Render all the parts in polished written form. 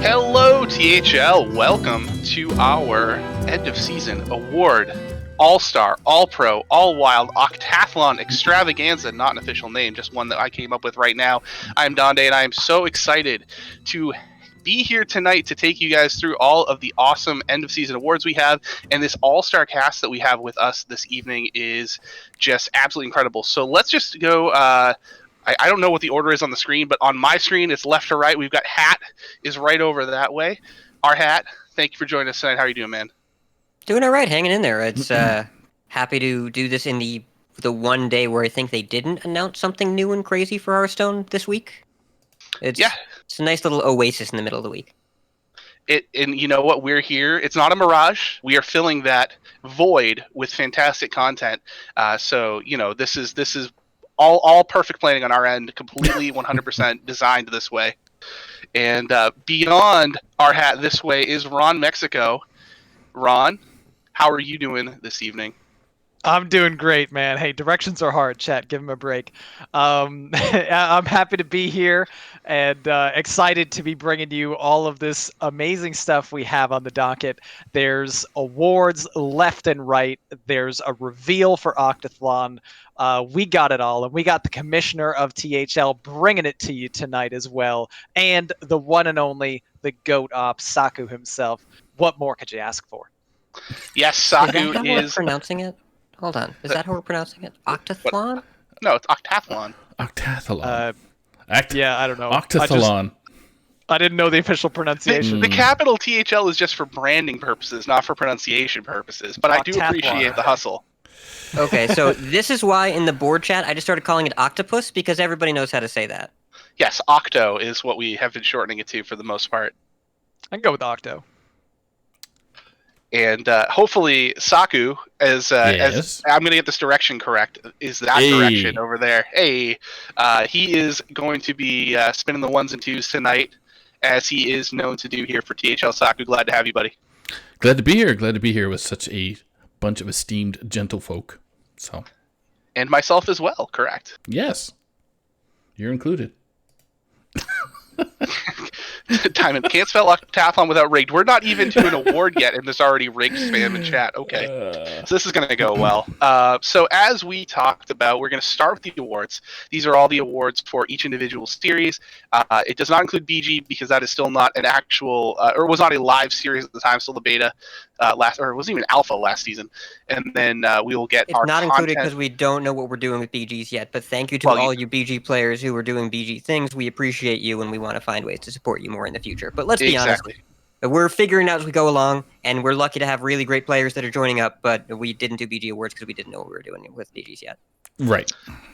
Hello, THL. Welcome to our end of season award, All-Star, All-Pro, All-Wild, OctaTHLon Extravaganza, not an official name, just one that I came up with right now. I'm Donde, and I am so excited to be here tonight to take you guys through all of the awesome end of season awards we have, and this all-star cast that we have with us this evening is just absolutely incredible. So let's just go. I don't know what the order is on the screen, but on my screen it's left to right. We've got Hat is right over that way. Our Hat, thank you for joining us tonight. How are you doing, man? Doing all right, hanging in there. It's happy to do this in the one day where I think they didn't announce something new and crazy for Hearthstone this week. It's a nice little oasis in the middle of the week. And you know what? We're here. It's not a mirage. We are filling that void with fantastic content. So you know, this is all perfect planning on our end, completely 100% designed this way. And beyond our Hat this way is Ron Mexico. Ron, how are you doing this evening? I'm doing great, man. Hey, directions are hard, chat. Give him a break. I'm happy to be here and excited to be bringing you all of this amazing stuff we have on the docket. There's awards left and right. There's a reveal for OctaTHLon. We got it all, and we got the commissioner of THL bringing it to you tonight as well, and the one and only, the GOAT op, Saku himself. What more could you ask for? Yes, Saku is. That how we're pronouncing it? Hold on. Is that how we're pronouncing it? OctaTHLon? No, it's OctaTHLon. OctaTHLon. Yeah, I don't know. OctaTHLon. I didn't know the official pronunciation. The capital THL is just for branding purposes, not for pronunciation purposes. But I do appreciate the hustle. Okay, so this is why in the board chat I just started calling it octopus, because everybody knows how to say that. Yes, Octo is what we have been shortening it to for the most part. I can go with Octo. And hopefully Saku, as I'm going to get this direction correct, is that direction over there. Hey, he is going to be spinning the ones and twos tonight, as he is known to do here for THL. Saku, glad to have you, buddy. Glad to be here. Glad to be here with such a bunch of esteemed gentlefolk. So, and myself as well. Correct. Yes, you're included. Diamond can't spell OctaTHLon without rigged. We're not even to an award yet, and there's already rigged spam in chat. Okay, so this is going to go well. So as we talked about, we're going to start with the awards. These are all the awards for each individual series. It does not include BG because that is still not an actual, or was not a live series at the time, still the beta or it wasn't even alpha last season. And then we will get it's our not content. Included because we don't know what we're doing with BGs yet. But thank you to all you BG players who are doing BG things. We appreciate you, and we want to find ways to support you more in the future. But let's be honest, we're figuring out as we go along, and we're lucky to have really great players that are joining up. But we didn't do BG awards because we didn't know what we were doing with BGs yet. Right.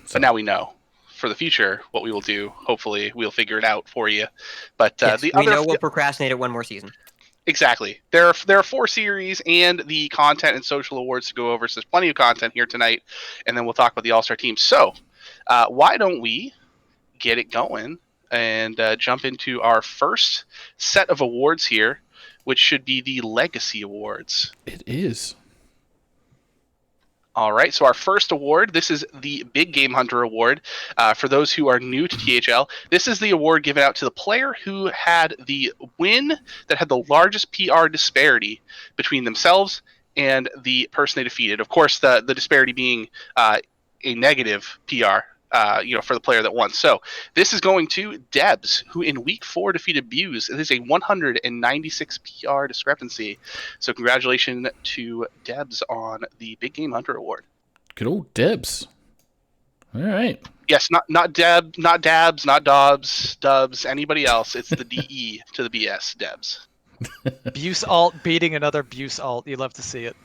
So now we know. For the future, what we will do, hopefully, we'll figure it out for you. But yes, we know we'll procrastinate it one more season. Exactly. There are 4 series and the content and social awards to go over, so there's plenty of content here tonight, and then we'll talk about the All-Star team. So, why don't we get it going and jump into our first set of awards here, which should be the Legacy Awards. It is. All right, so our first award, this is the Big Game Hunter Award. For those who are new to THL, this is the award given out to the player who had the win that had the largest PR disparity between themselves and the person they defeated. Of course, the disparity being a negative PR, for the player that won. So this is going to Debs, who in week 4 defeated Buse. It is a 196 PR discrepancy. So congratulations to Debs on the Big Game Hunter Award. Good old Debs. All right. Yes, not Deb, not Dabs, not Dobbs, Dubs, anybody else. It's the DE to the BS, Debs. Buse alt beating another Buse alt. You love to see it.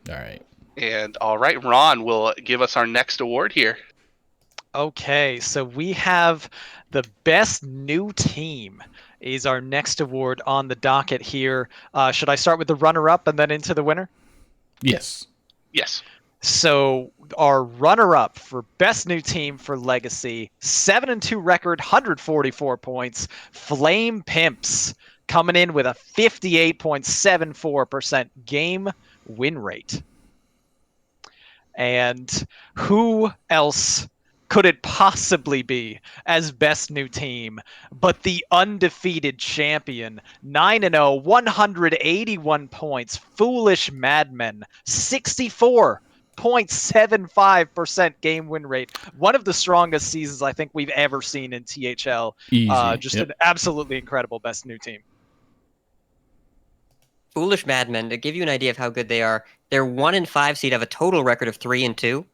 All right. And all right, Ron will give us our next award here. Okay, so we have the best new team is our next award on the docket here. Should I start with the runner-up and then into the winner? Yes. Yes. So our runner-up for best new team for Legacy, 7-2 record, 144 points. Flame Pimps coming in with a 58.74% game win rate. And who else could it possibly be as best new team but the undefeated champion, 9-0, 181 points, Foolish Madmen, 64.75% game win rate. One of the strongest seasons I think we've ever seen in THL. Easy. Just Yep. an absolutely incredible best new team. Foolish Madmen, to give you an idea of how good they are, their 1 and 5 seed have a total record of 3 and 2.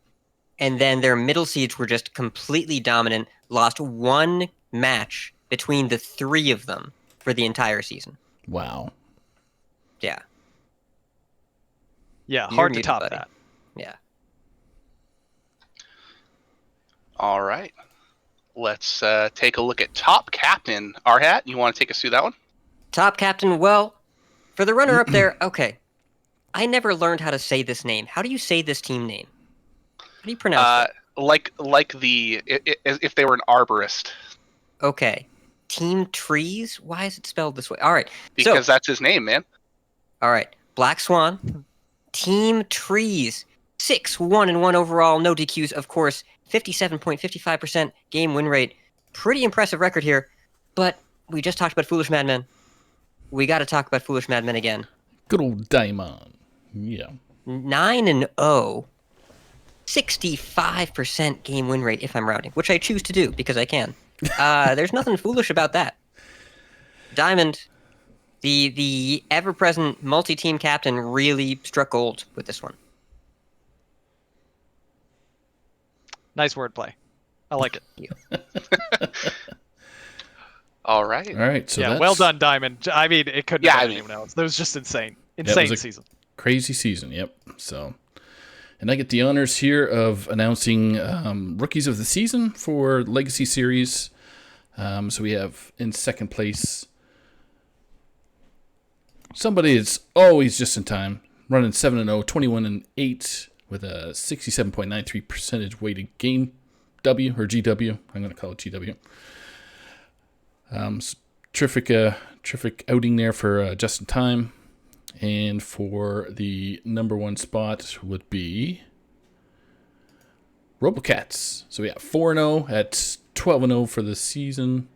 And then their middle seeds were just completely dominant, lost one match between the 3 of them for the entire season. Wow. Yeah. Yeah, You're hard to muted, top buddy. that. Yeah. All right. Let's take a look at top captain. Arhat, you want to take us through that one? Top captain, well, for the runner-up there, okay. I never learned how to say this name. How do you say this team name? How do you pronounce it? Like if they were an arborist. Okay. Team Trees? Why is it spelled this way? All right. Because that's his name, man. All right. Black Swan. Team Trees. 6-1-1 overall. No DQs, of course. 57.55% game win rate. Pretty impressive record here. But we just talked about Foolish Madmen. We got to talk about Foolish Madmen again. Good old Daimon. Yeah. 9-0. 65% game win rate if I'm rounding, which I choose to do because I can. There's nothing foolish about that. Diamond, the ever-present multi-team captain, really struck gold with this one. Nice wordplay. I like it. All right. All right. So yeah, that's well done, Diamond. I mean, it couldn't have been anyone else. That was just insane. Insane season. Crazy season. Yep. So, and I get the honors here of announcing rookies of the season for Legacy Series. So we have in second place somebody that's always just in time, running 7-0, 21-8 with a 67.93 percentage weighted game W or GW. I'm going to call it GW. Terrific outing there for just in time. And for the number one spot would be Robocats. So we got 4-0 at 12-0 for the season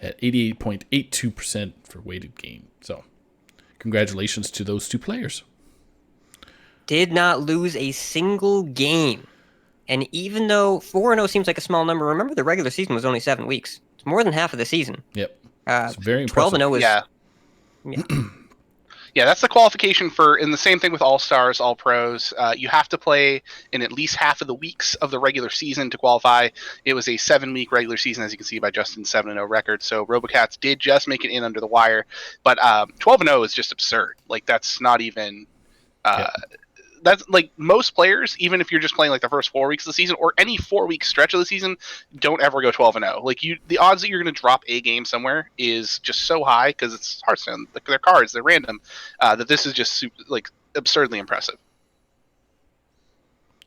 at 88.82% for weighted game. So congratulations to those two players. Did not lose a single game. And even though 4-0 seems like a small number, remember the regular season was only 7 weeks. It's more than half of the season. Yep. It's very impressive. 12-0 is... Yeah. Yeah, that's the qualification for, and the same thing with All-Stars, All-Pros. You have to play in at least half of the weeks of the regular season to qualify. It was a 7-week regular season, as you can see by Justin's 7-0 record. So Robocats did just make it in under the wire. But 12-0 is just absurd. Like, that's not even... That's like most players, even if you're just playing like the first 4 weeks of the season or any 4-week stretch of the season, don't ever go 12-0. Like the odds that you're going to drop a game somewhere is just so high because it's Hearthstone. They're cards, they're random. That this is just absurdly impressive.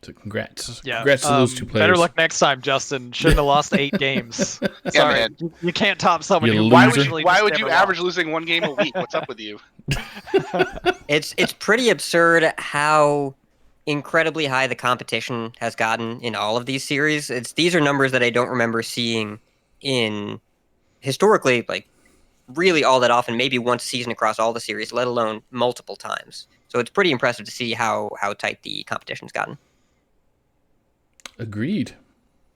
So congrats. Yeah. Congrats to those two players. Better luck next time, Justin. Shouldn't have lost 8 games. Sorry, man. You can't top someone You who loser. Why would you average losing 1 game a week? What's up with you? It's pretty absurd how incredibly high the competition has gotten in all of these series. These are numbers that I don't remember seeing in historically, like really all that often, maybe once a season across all the series, let alone multiple times. So it's pretty impressive to see how tight the competition's gotten. Agreed.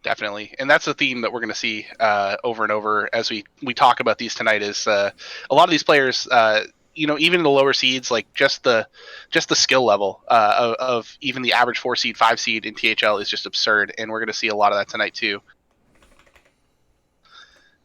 Definitely, and that's a theme that we're going to see over and over as we talk about these tonight. Is a lot of these players, even the lower seeds, like just the skill level of even the average 4 seed, 5 seed in THL is just absurd, and we're going to see a lot of that tonight too.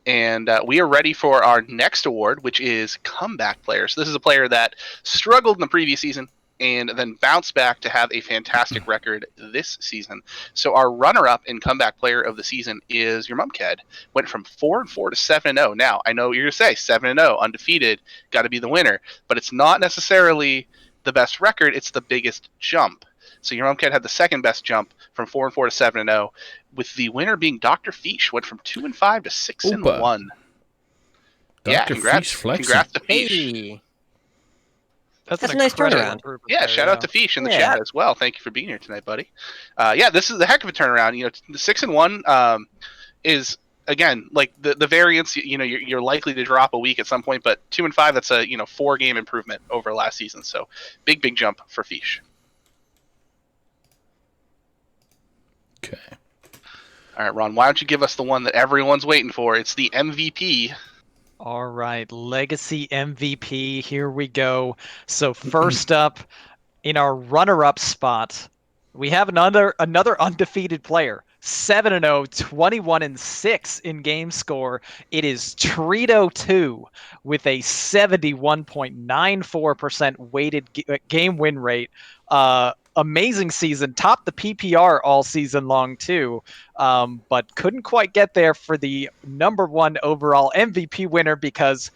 And we are ready for our next award, which is Comeback Player. So this is a player that struggled in the previous season and then bounced back to have a fantastic record this season. So our runner-up in Comeback Player of the season is your Mumked. Went from 4-4 to 7-0. Now, I know what you're going to say, 7-0, undefeated, got to be the winner. But it's not necessarily the best record, it's the biggest jump. So your Mumked had the second best jump from 4-4 to 7-0, with the winner being Dr. Fish, went from 2-5 to 6-1. Yeah, congrats to Fish. Hey. That's a nice turnaround. Yeah, shout out to Fish in the chat as well. Thank you for being here tonight, buddy. Yeah, this is a heck of a turnaround. You know, the 6-1 is, again, like the variance. You know, you're likely to drop a week at some point, but 2-5, that's a 4-game improvement over last season. So big jump for Fish. Okay. All right, Ron, why don't you give us the one that everyone's waiting for? It's the MVP. All right, Legacy MVP. Here we go. So first up, in our runner-up spot, we have another undefeated player. 7-0, 21-6 in game score. It is Trito2 with a 71.94% weighted game win rate. Amazing season, topped the PPR all season long too, but couldn't quite get there for the #1 overall MVP winner, because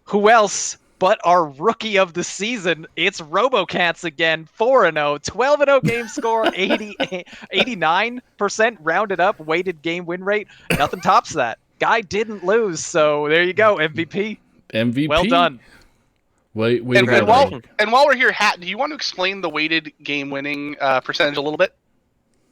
who else but our rookie of the season? It's RoboCats again, 4-0, 12-0 game score, 89% rounded up weighted game win rate. Nothing tops that. Guy didn't lose, so there you go, MVP. MVP. Well done. Wait, and while we're here, Hat, do you want to explain the weighted game winning percentage a little bit?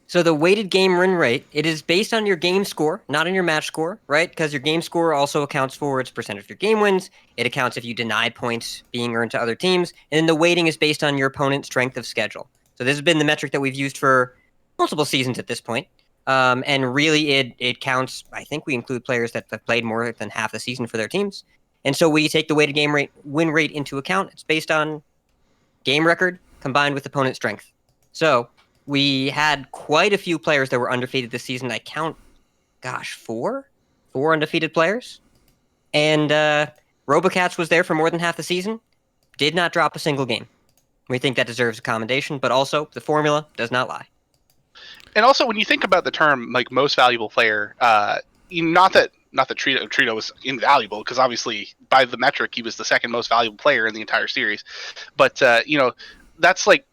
So the weighted game win rate, it is based on your game score, not on your match score, right? Because your game score also accounts for its percentage of your game wins. It accounts if you deny points being earned to other teams. And then the weighting is based on your opponent's strength of schedule. So this has been the metric that we've used for multiple seasons at this point. And really it counts, I think we include players that have played more than half the season for their teams. And so we take the weighted game win rate into account. It's based on game record combined with opponent strength. So we had quite a few players that were undefeated this season. I count, four undefeated players. And RoboCats was there for more than half the season. Did not drop a single game. We think that deserves a commendation, but also the formula does not lie. And also, when you think about the term like most valuable player, not that Trito was invaluable, because obviously by the metric he was the second most valuable player in the entire series, but that's like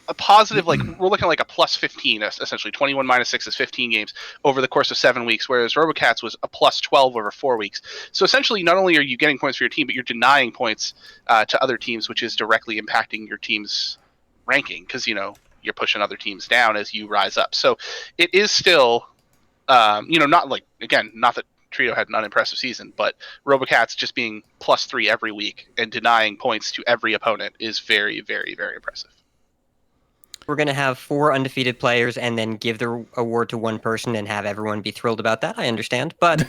a positive. Like we're looking at like a plus 15, essentially 21 minus 6 is 15 games over the course of 7 weeks, whereas RoboCats was a plus 12 over 4 weeks. So essentially, not only are you getting points for your team, but you're denying points to other teams, which is directly impacting your team's ranking, because you're pushing other teams down as you rise up. So it is still not like, again, not that Trito had an unimpressive season, but RoboCats just being plus 3 every week and denying points to every opponent is very, very, very impressive. We're going to have 4 undefeated players and then give the award to one person and have everyone be thrilled about that. I understand, but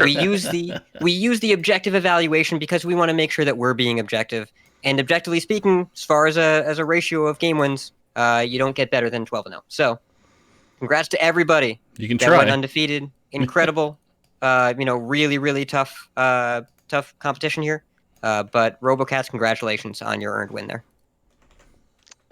we use the objective evaluation because we want to make sure that we're being objective. And objectively speaking, as far as a ratio of game wins, you don't get better than 12-0. So, congrats to everybody. You can that try. Went undefeated. Incredible. Really, really tough competition here. But RoboCats, congratulations on your earned win there.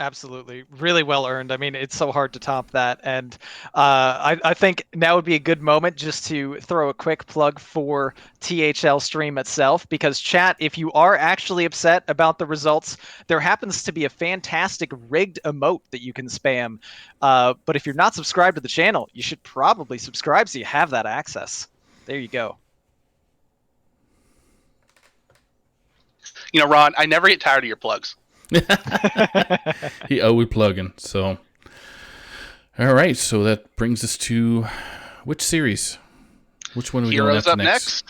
Absolutely. Really well earned. I mean, it's so hard to top that. And I think now would be a good moment just to throw a quick plug for THL stream itself, because chat, if you are actually upset about the results, there happens to be a fantastic rigged emote that you can spam. But if you're not subscribed to the channel, you should probably subscribe so you have that access. There you go. Ron, I never get tired of your plugs. He always plugging. So, all right. So that brings us to which series? Which one are we going after next?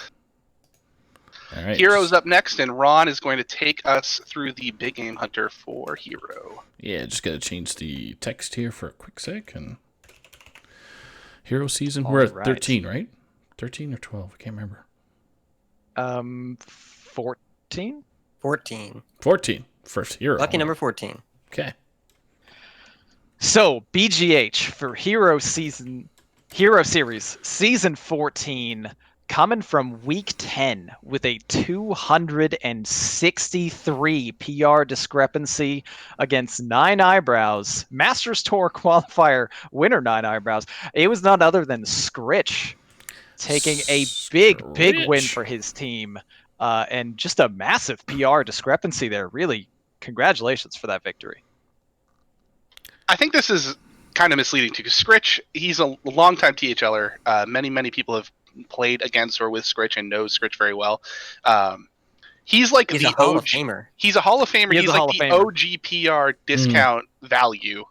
All right. Heroes up next, and Ron is going to take us through the Big Game Hunter for Hero. Yeah, just got to change the text here for a quick sec. And Hero season, we're at 13, right? 13 or 12? I can't remember. 14? 14. 14. First Hero. Lucky number 14. Okay. So, BGH for Hero Series, Season 14, coming from week 10 with a 263 PR discrepancy against 9 Eyebrows, Masters Tour qualifier winner 9 Eyebrows. It was none other than Scritch taking a big win for his team, and just a massive PR discrepancy there. Really, congratulations for that victory. I think this is kind of misleading too, because Scritch, he's a longtime THLer. Many people have played against or with Scritch and knows Scritch very well. He's like he's the a Hall OG. Of Famer. He's a Hall of Famer. He's like the Famer. OG PR discount value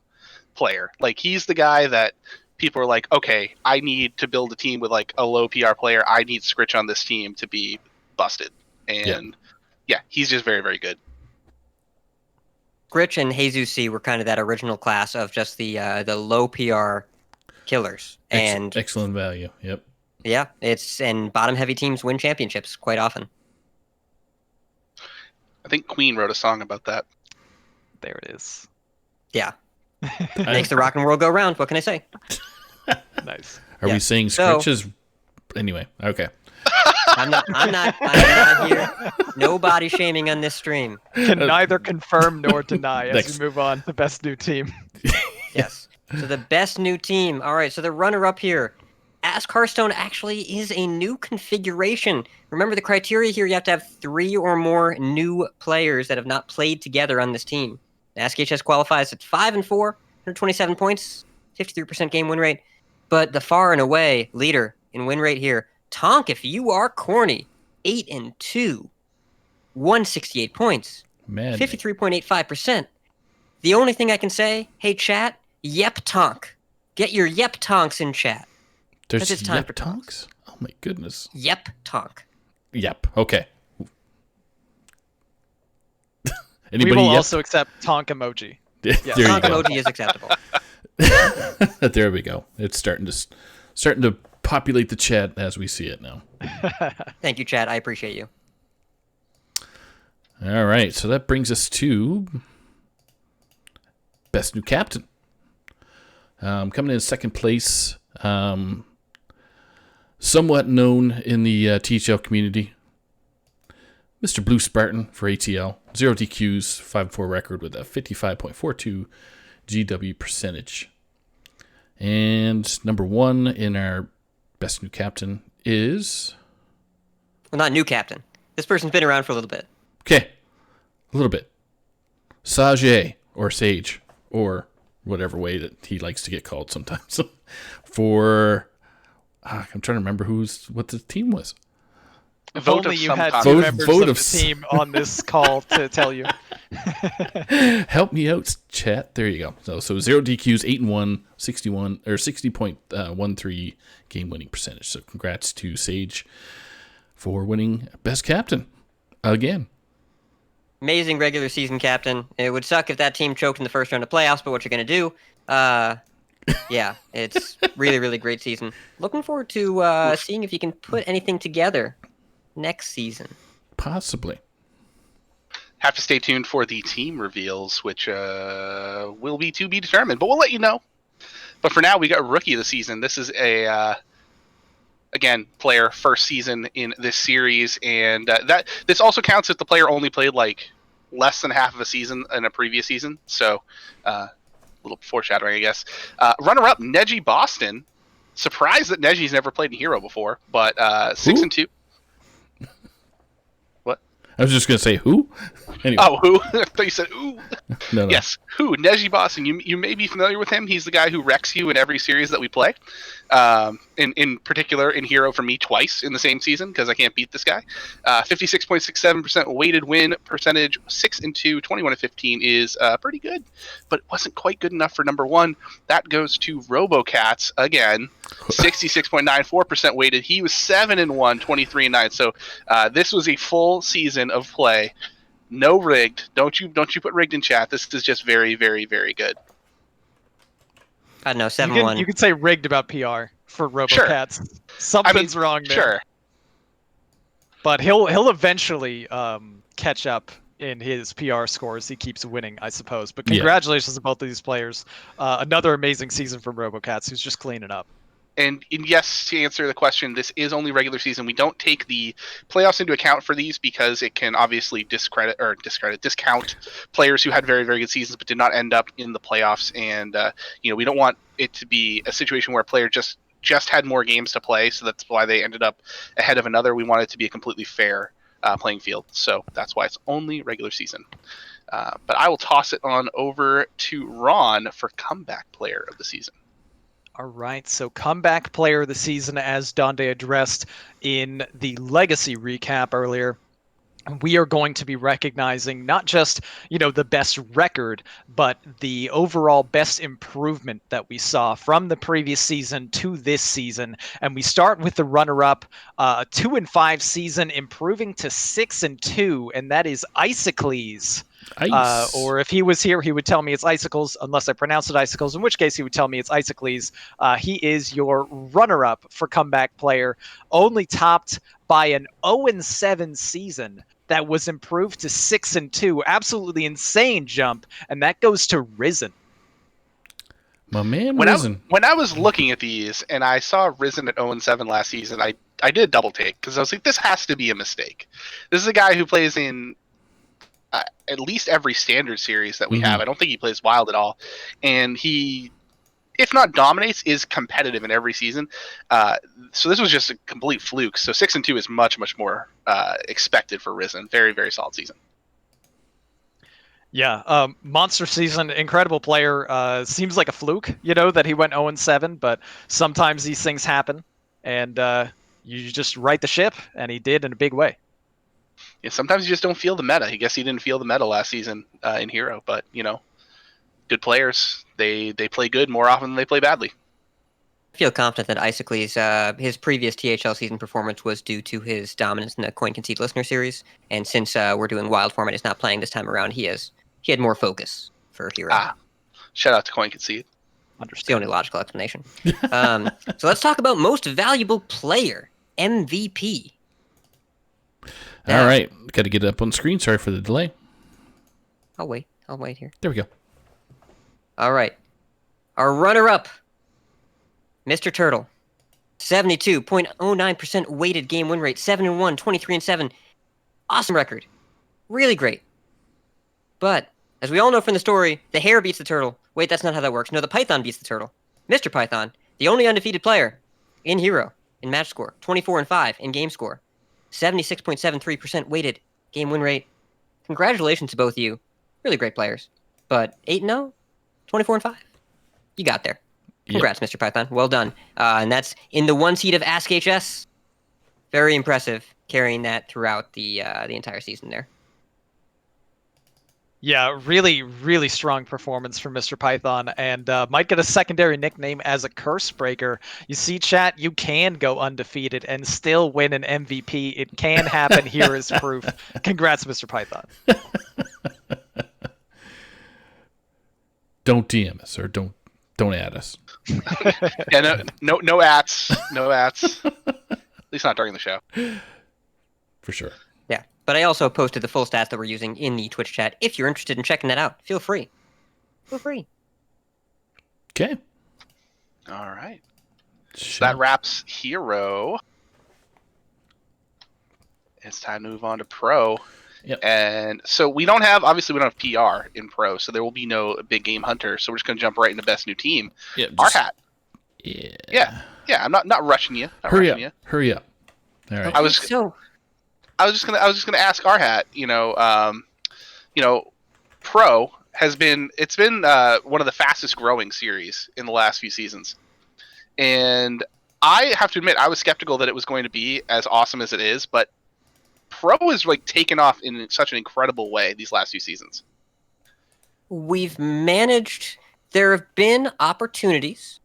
player. Like, he's the guy that people are like, okay, I need to build a team with like a low PR player. I need Scritch on this team to be busted. And yeah he's just very, very good. Scritch and Jesus C were kind of that original class of just the low PR killers. And excellent value. Yep. Yeah, and bottom heavy teams win championships quite often. I think Queen wrote a song about that. There it is. Yeah. Makes the rock and roll go round. What can I say? Nice. Are we saying Scritch is... Anyway, okay. I'm not here. No body shaming on this stream. Can neither confirm nor deny as we move on. The best new team. Yes. So the best new team. All right, so the runner-up here. Ask Hearthstone actually is a new configuration. Remember the criteria here, you have to have 3 or more new players that have not played together on this team. Ask HS qualifies at 5-4, 127 points, 53% game win rate. But the far and away leader in win rate here, Tonk, if you are corny, 8-2, 168 points, 53.85%. The only thing I can say, hey chat, yep Tonk. Get your yep Tonks in chat. There's it's time yep for Tonks? Oh my goodness. Yep Tonk. Yep. Okay. We will also accept Tonk emoji. Yes. Tonk emoji is acceptable. There we go. It's starting to populate the chat as we see it now. Thank you, chat. I appreciate you. All right, so that brings us to best new captain. Coming in second place, somewhat known in the THL community, Mr. Blue Spartan for ATL. 0 DQs, 5-4 record with a 55.42 GW percentage. And number 1 in our best new captain is... Well, not new captain. This person's been around for a little bit. Okay, a little bit. Sage, or Sage, or whatever way that he likes to get called sometimes. For... I'm trying to remember what the team was. If only you had 2 members of the team on this call to tell you. Help me out, chat. There you go. So 0 DQs, 8-1, 61 or 60.13 game winning percentage. So congrats to Sage for winning best captain again. Amazing regular season captain. It would suck if that team choked in the first round of playoffs, but what you're gonna do? Yeah, it's really, really great season. Looking forward to seeing if you can put anything together next season. Possibly. Have to stay tuned for the team reveals, which will be to be determined, but we'll let you know. But for now, we got Rookie of the Season. This is a, again, player first season in this series, and this also counts if the player only played like less than half of a season in a previous season. So, a little foreshadowing, I guess. Runner-up, Neji Boston. Surprised that Neji's never played in Hero before, but 6-2. I was just going to say who? Anyway. Oh, who? I thought you said ooh. No. Yes, who? Neji Boston. You may be familiar with him. He's the guy who wrecks you in every series that we play. In particular, in Hero for me twice in the same season because I can't beat this guy. 56.67% weighted win percentage, 6-2, 21-15 is pretty good, but it wasn't quite good enough for number 1. That goes to RoboCats again. 66.94% weighted. He was 7-1, 23-9. So this was a full season of play. No rigged. Don't you put rigged in chat. This is just very, very, very good. I don't know, 7-1. You could say rigged about PR for RoboCats. Sure. Something's wrong there. Sure. But he'll eventually catch up in his PR scores. He keeps winning, I suppose. But congratulations to both of these players. Another amazing season from RoboCats, who's just cleaning up. And yes, to answer the question, this is only regular season. We don't take the playoffs into account for these because it can obviously discount players who had very, very good seasons but did not end up in the playoffs. And we don't want it to be a situation where a player just had more games to play, so that's why they ended up ahead of another. We want it to be a completely fair playing field, so that's why it's only regular season. But I will toss it on over to Ron for comeback player of the season. All right, so comeback player of the season, as Donde addressed in the legacy recap earlier, we are going to be recognizing not just, the best record, but the overall best improvement that we saw from the previous season to this season. And we start with the runner-up, 2-5 season, improving to 6-2, and that is Isocles. Or if he was here, he would tell me it's Icicles, unless I pronounce it Icicles, in which case he would tell me it's Isocles. He is your runner-up for comeback player, only topped by an 0-7 season that was improved to 6-2. Absolutely insane jump, and that goes to Risen. My man, Risen. When I was looking at these and I saw Risen at 0-7 last season, I did double take because I was like, this has to be a mistake. This is a guy who plays in at least every standard series that we have. I don't think he plays Wild at all, and he, if not dominates, is competitive in every season. So this was just a complete fluke. So 6-2 is much, much more expected for Risen. Very, very solid season. Yeah, monster season, incredible player. Seems like a fluke, that he went 0-7, but sometimes these things happen, and you just right the ship, and he did in a big way. Yeah, sometimes you just don't feel the meta. I guess he didn't feel the meta last season in Hero, but good players, they play good more often than they play badly. I feel confident that Isocles, his previous THL season performance was due to his dominance in the Coin Concede Listener Series, and since we're doing Wild format, he's not playing this time around. He had more focus for Hero. Shout out to Coin Concede. It's the only logical explanation. So let's talk about most valuable player, MVP. All right, got to get it up on the screen. Sorry for the delay. I'll wait here. There we go. All right. Our runner-up, Mr. Turtle. 72.09% weighted game win rate, 7-1, 23-7. Awesome record. Really great. But, as we all know from the story, the hare beats the turtle. Wait, that's not how that works. No, the python beats the turtle. Mr. Python, the only undefeated player in Hero, in match score, 24-5 in game score, 76.73% weighted game win rate. Congratulations to both of you. Really great players. But 8-0, 24-5. You got there. Congrats, Mr. Python. Well done. And that's in the 1 seed of Ask HS. Very impressive, carrying that throughout the entire season there. Yeah, really, really strong performance from Mr. Python, and might get a secondary nickname as a curse breaker. You see, chat, you can go undefeated and still win an MVP. It can happen. Here is proof. Congrats, Mr. Python. Don't DM us or don't add us. Yeah, no ats. No ats. At least not during the show. For sure. Yeah, but I also posted the full stats that we're using in the Twitch chat. If you're interested in checking that out, feel free. Feel free. Okay. All right. So that wraps Hero. It's time to move on to Pro. Yep. And so we don't have PR in Pro, so there will be no big game hunter. So we're just going to jump right into best new team. Yeah, Our hat. Yeah. Yeah. I'm not rushing you. Hurry up. All right. I was just gonna ask our hat. Pro has been one of the fastest growing series in the last few seasons, and I have to admit I was skeptical that it was going to be as awesome as it is, but Pro has taken off in such an incredible way these last few seasons. We've managed. There have been opportunities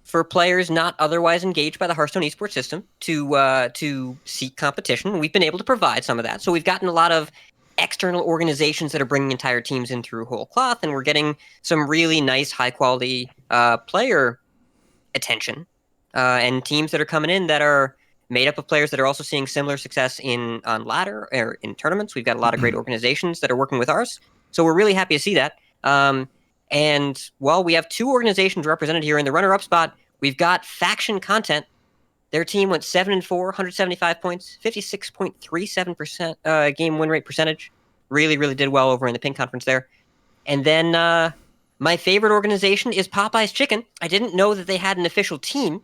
for players not otherwise engaged by the Hearthstone esports system to seek competition. We've been able to provide some of that. So we've gotten a lot of external organizations that are bringing entire teams in through whole cloth, and we're getting some really nice, high-quality player attention and teams that are coming in that are made up of players that are also seeing similar success on ladder or in tournaments. We've got a lot of great organizations that are working with ours, so we're really happy to see that. And while we have 2 organizations represented here in the runner-up spot, we've got faction content. Their team went 7-4, 175 points, 56.37% game win rate percentage. Really, really did well over in the Pink Conference there. And then my favorite organization is Popeye's Chicken. I didn't know that they had an official team,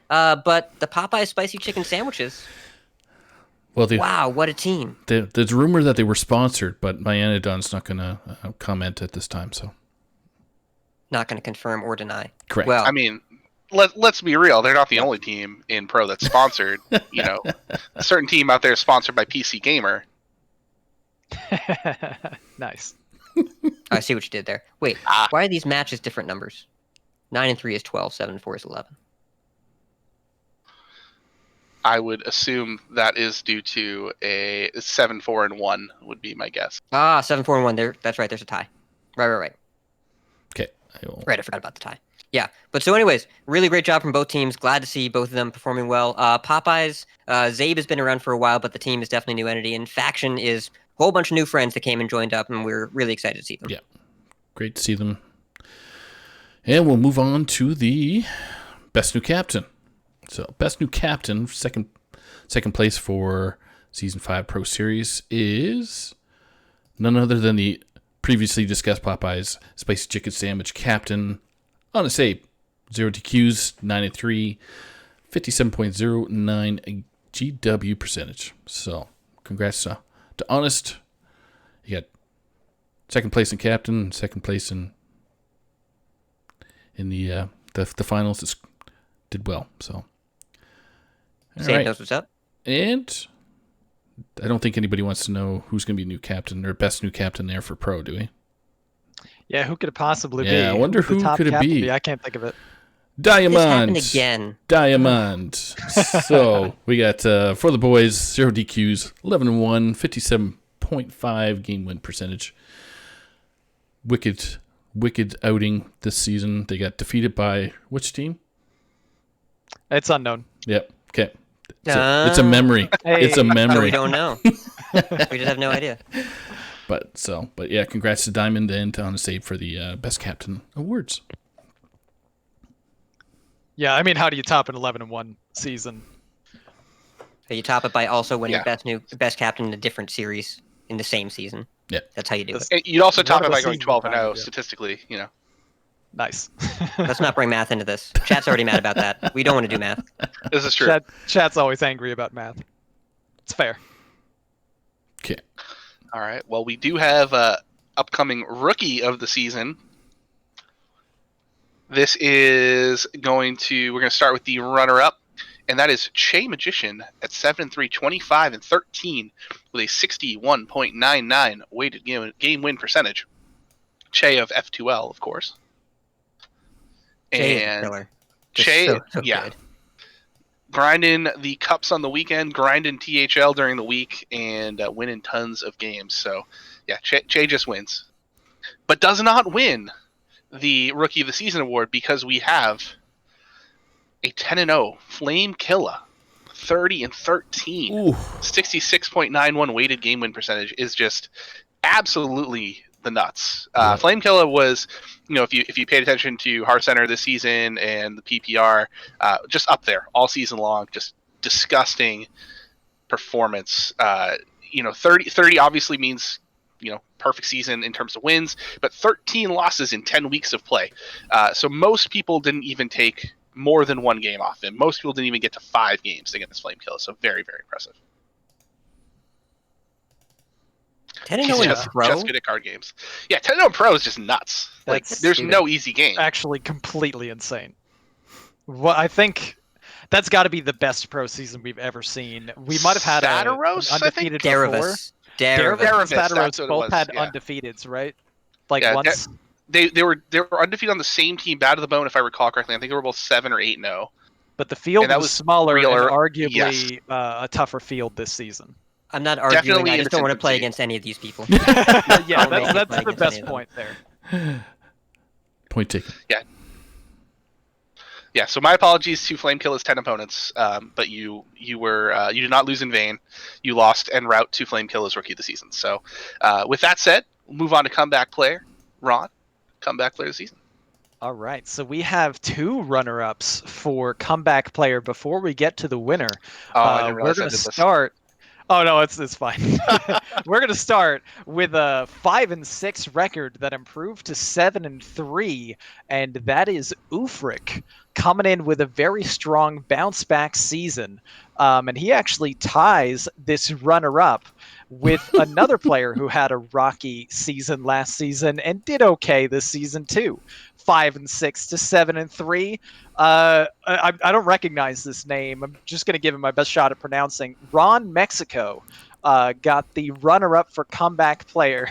but the Popeye's Spicy Chicken Sandwiches. Well, wow, what a team. There's rumor that they were sponsored, but my Anadon's not going to comment at this time. So, not going to confirm or deny. Correct. Well, I mean, let's be real. They're not the only team in Pro that's sponsored. A certain team out there is sponsored by PC Gamer. Nice. I see what you did there. Wait, why are these matches different numbers? 9 and 3 is 12, 7 and 4 is 11. I would assume that is due to a 7, 4, and 1 would be my guess. 7, 4, and 1. That's right. There's a tie. Right. Okay. Right, I forgot about the tie. Yeah, but so anyways, really great job from both teams. Glad to see both of them performing well. Popeyes, Zabe has been around for a while, but the team is definitely a new entity. And Faction is a whole bunch of new friends that came and joined up, and we're really excited to see them. Yeah, great to see them. And we'll move on to the Best New Captain. So, Best New Captain, second place for Season 5 Pro Series is none other than the previously discussed Popeyes Spicy Chicken Sandwich Captain, Honest Abe. 0 DQs, 9 and 3, 57.09 GW percentage. So, congrats to Honest. You got second place in Captain, second place in the finals. Just did well. So, Sam knows what's up. And I don't think anybody wants to know who's going to be new captain or best new captain there for Pro, do we? Yeah, who could it possibly be? Yeah, I wonder who could it be. I can't think of it. Diamond. This happened again. Diamond. So we got for the boys 0 DQs, 11 and 1, 57.5 game win percentage. Wicked outing this season. They got defeated by which team? It's unknown. Yep. Okay. It's a memory. Hey. It's a memory. We don't know. We just have no idea. But yeah, congrats to Diamond and to Honest Abe for the Best Captain awards. Yeah, I mean, how do you top an 11-1 season? You top it by also winning best captain in a different series in the same season. Yeah, that's how you do it. You'd also top it by going 12-0 statistically. Nice. Let's not bring math into this. Chat's already mad about that. We don't want to do math. This is true. Chat's always angry about math. It's fair. Okay. All right. Well, we do have upcoming rookie of the season. This is we're going to start with the runner-up, and that is Che Magician at 7-3, 25 and 13 with a 61.99 weighted game win percentage. Che of F2L, of course. And Che, so yeah, good. Grinding the cups on the weekend, grinding THL during the week, and winning tons of games. So, yeah, Che just wins, but does not win the Rookie of the Season award because we have a 10-0 flamekilla, 30 and 13, 66.91 weighted game win percentage is just absolutely the nuts. Flamekilla was, if you paid attention to Heart Center this season and the PPR, just up there all season long, just disgusting performance. 30 obviously means, perfect season in terms of wins, but 13 losses in 10 weeks of play. So most people didn't even take more than one game off him. Most people didn't even get to 5 games against Flamekilla. So very, very impressive. 10-0 in Pro? Just good at card games. Yeah, 10-0 Pro is just nuts. There's no easy game. Actually, completely insane. Well, I think that's got to be the best Pro season we've ever seen. We might have had Sataros, an undefeated before. Daravis. Sataros both had undefeateds, right? Once. They were undefeated on the same team, Bad to the Bone, if I recall correctly. I think they were both 7 or 8-0. But the field was smaller and arguably a tougher field this season. I'm not arguing. Definitely I just don't want to play against any of these people. Yeah, that's the best point there. Point taken. Yeah. So my apologies to Flamekilla's 10 opponents, but you did not lose in vain. You lost en route to Flamekilla's Rookie of the Season. So with that said, we'll move on to comeback player. Ron, comeback player of the season. All right, so we have 2 runner-ups for comeback player before we get to the winner. I didn't realize we're I going to did this. start. Oh no, it's fine. We're going to start with a 5-6 record that improved to 7-3, and that is Ufric coming in with a very strong bounce back season. And he actually ties this runner-up with another player who had a rocky season last season and did okay this season too. 5-6 to 7-3. I don't recognize this name. I'm just going to give him my best shot at pronouncing. Ron Mexico got the runner-up for comeback player,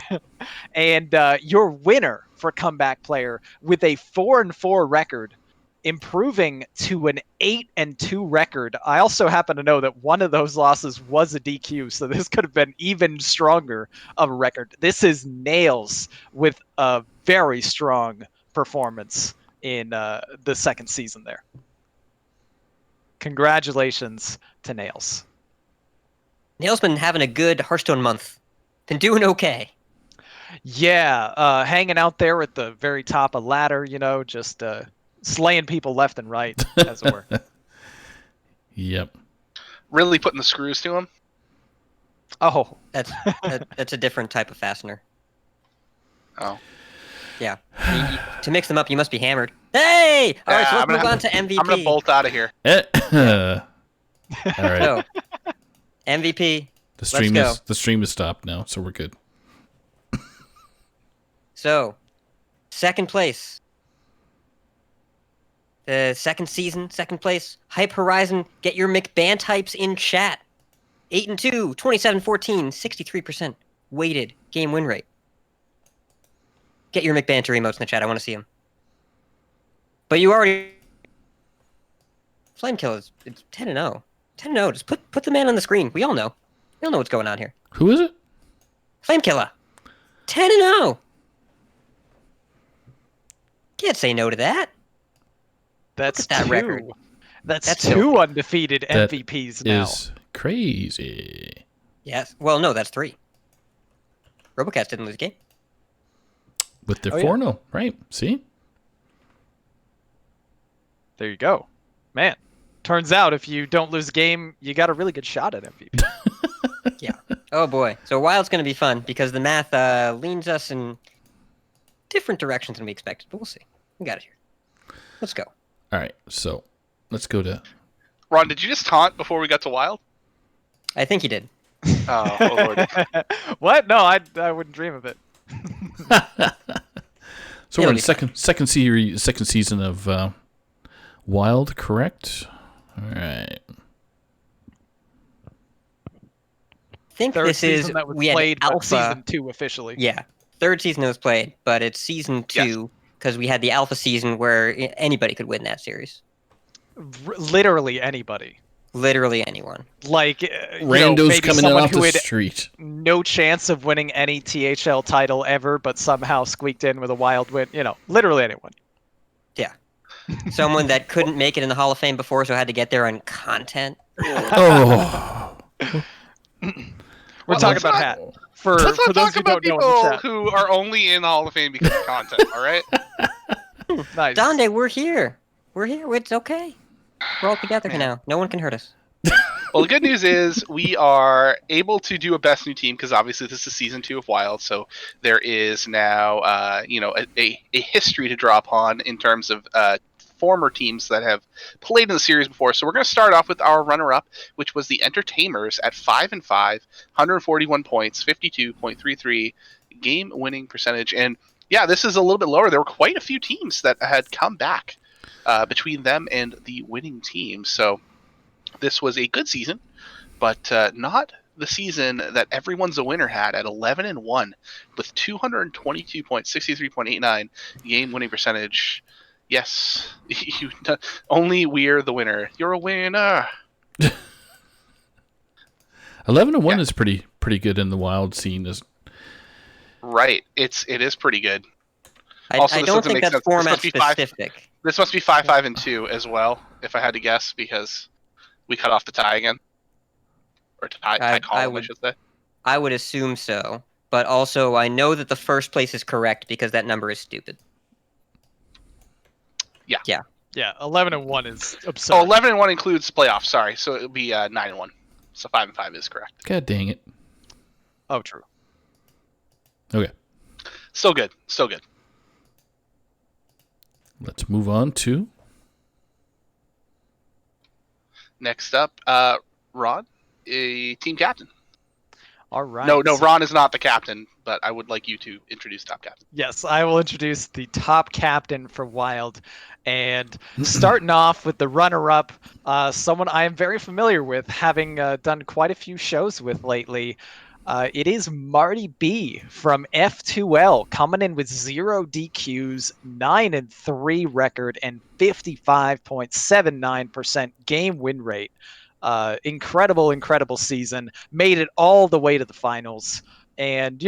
and your winner for comeback player with a 4-4 record, improving to an 8-2 record. I also happen to know that one of those losses was a DQ, so this could have been even stronger of a record. This is Nails with a very strong performance in the second season there. Congratulations to Nails. Nails been having a good Hearthstone month. Been doing okay. Yeah, hanging out there at the very top of ladder, just slaying people left and right, as it were. Yep. Really putting the screws to him? Oh. That's a different type of fastener. Oh. Yeah. To mix them up, you must be hammered. Hey! All right, so let's move on to MVP. I'm going to bolt out of here. All right. So, MVP. The stream is stopped now, so we're good. So, second place. The second season, second place. Hype Horizon, get your McBant hypes in chat. 8-2, 27-14, 63% weighted game win rate. Get your McBanter emotes in the chat. I want to see them. But you already... Flamekilla is 10-0. 10-0. Just put the man on the screen. We all know. We all know what's going on here. Who is it? Flamekilla. 10-0. Can't say no to that. That's that 2. record. That's 2 undefeated That MVPs now. is crazy. Yes. Well, no, that's 3. Robocats didn't lose a game. With their 4-0, right? See? There you go. Man, turns out if you don't lose a game, you got a really good shot at MVP. Yeah. Oh, boy. So Wild's going to be fun because the math leans us in different directions than we expected, but we'll see. We got it here. Let's go. All right, so let's go to... Ron, did you just taunt before we got to Wild? I think he did. Oh Lord. What? No, I wouldn't dream of it. So we're in the second season of Wild, correct? All right. I think Third this is... that was we played, had but Alpha. season 2 officially. Yeah. Third season was played, but it's season 2 because we had the Alpha season where anybody could win that series. Literally anybody. Literally anyone. Like randos coming in off the street. No chance of winning any THL title ever, but somehow squeaked in with a Wild win. Literally anyone. Yeah. Someone that couldn't make it in the Hall of Fame before, so had to get there on content. Oh. We're talking about Hat. For Let's not those talk who about don't know in the chat. people who are only in the Hall of Fame because of content, all right? Nice. Donde, we're here. We're here. It's okay. We're all together now. No one can hurt us. Well, the good news is we are able to do a best new team because obviously this is season 2 of Wild, so there is now a history to draw upon in terms of former teams that have played in the series before. So we're going to start off with our runner-up, which was the Entertainers at 5-5, 141 points, 52.33 game-winning percentage, and yeah, this is a little bit lower. There were quite a few teams that had come back between them and the winning team. So this was a good season, but not the season that everyone's a winner had at 11-1 with 222.63.89 game-winning percentage. Yes, only we're the winner. You're a winner. 11-1 is pretty good in the Wild scene. Right, it is pretty good. I don't think that's format specific. This must be 5-5-2 as well, if I had to guess, because we cut off the tie again, or tie column, I should say. I would assume so, but also I know that the first place is correct because that number is stupid. Yeah. Yeah. Yeah, 11-1 is absurd. Oh, 11-1 includes playoffs. Sorry, so it would be 9-1. So 5-5 is correct. God dang it. Oh, true. Okay. Still good. Still good. Let's move on to Next up, Ron, a team captain. All right. No, Ron is not the captain, but I would like you to introduce top captain. Yes, I will introduce the top captain for Wild. And starting off with the runner-up, someone I am very familiar with, having done quite a few shows with lately. It is Marty B from F2L, coming in with 0 DQs, 9-3 record, and 55.79% game win rate. Incredible season. Made it all the way to the finals. And,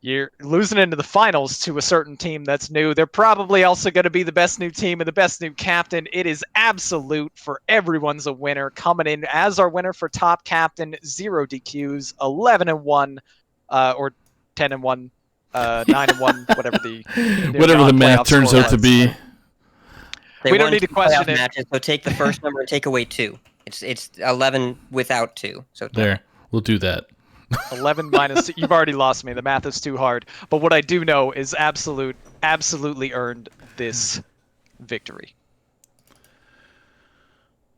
you're losing into the finals to a certain team that's new. They're probably also going to be the best new team and the best new captain. It is absolute for everyone's a winner. Coming in as our winner for top captain, 0 DQs, 11-1, or 10-1, 9-1, whatever whatever the math turns out to be. We don't need to question it. Matches, so take the first number and take away 2. It's 11 without 2. So there, we'll do that. 11 minus 2. You've already lost me. The math is too hard. But what I do know is absolutely earned this victory.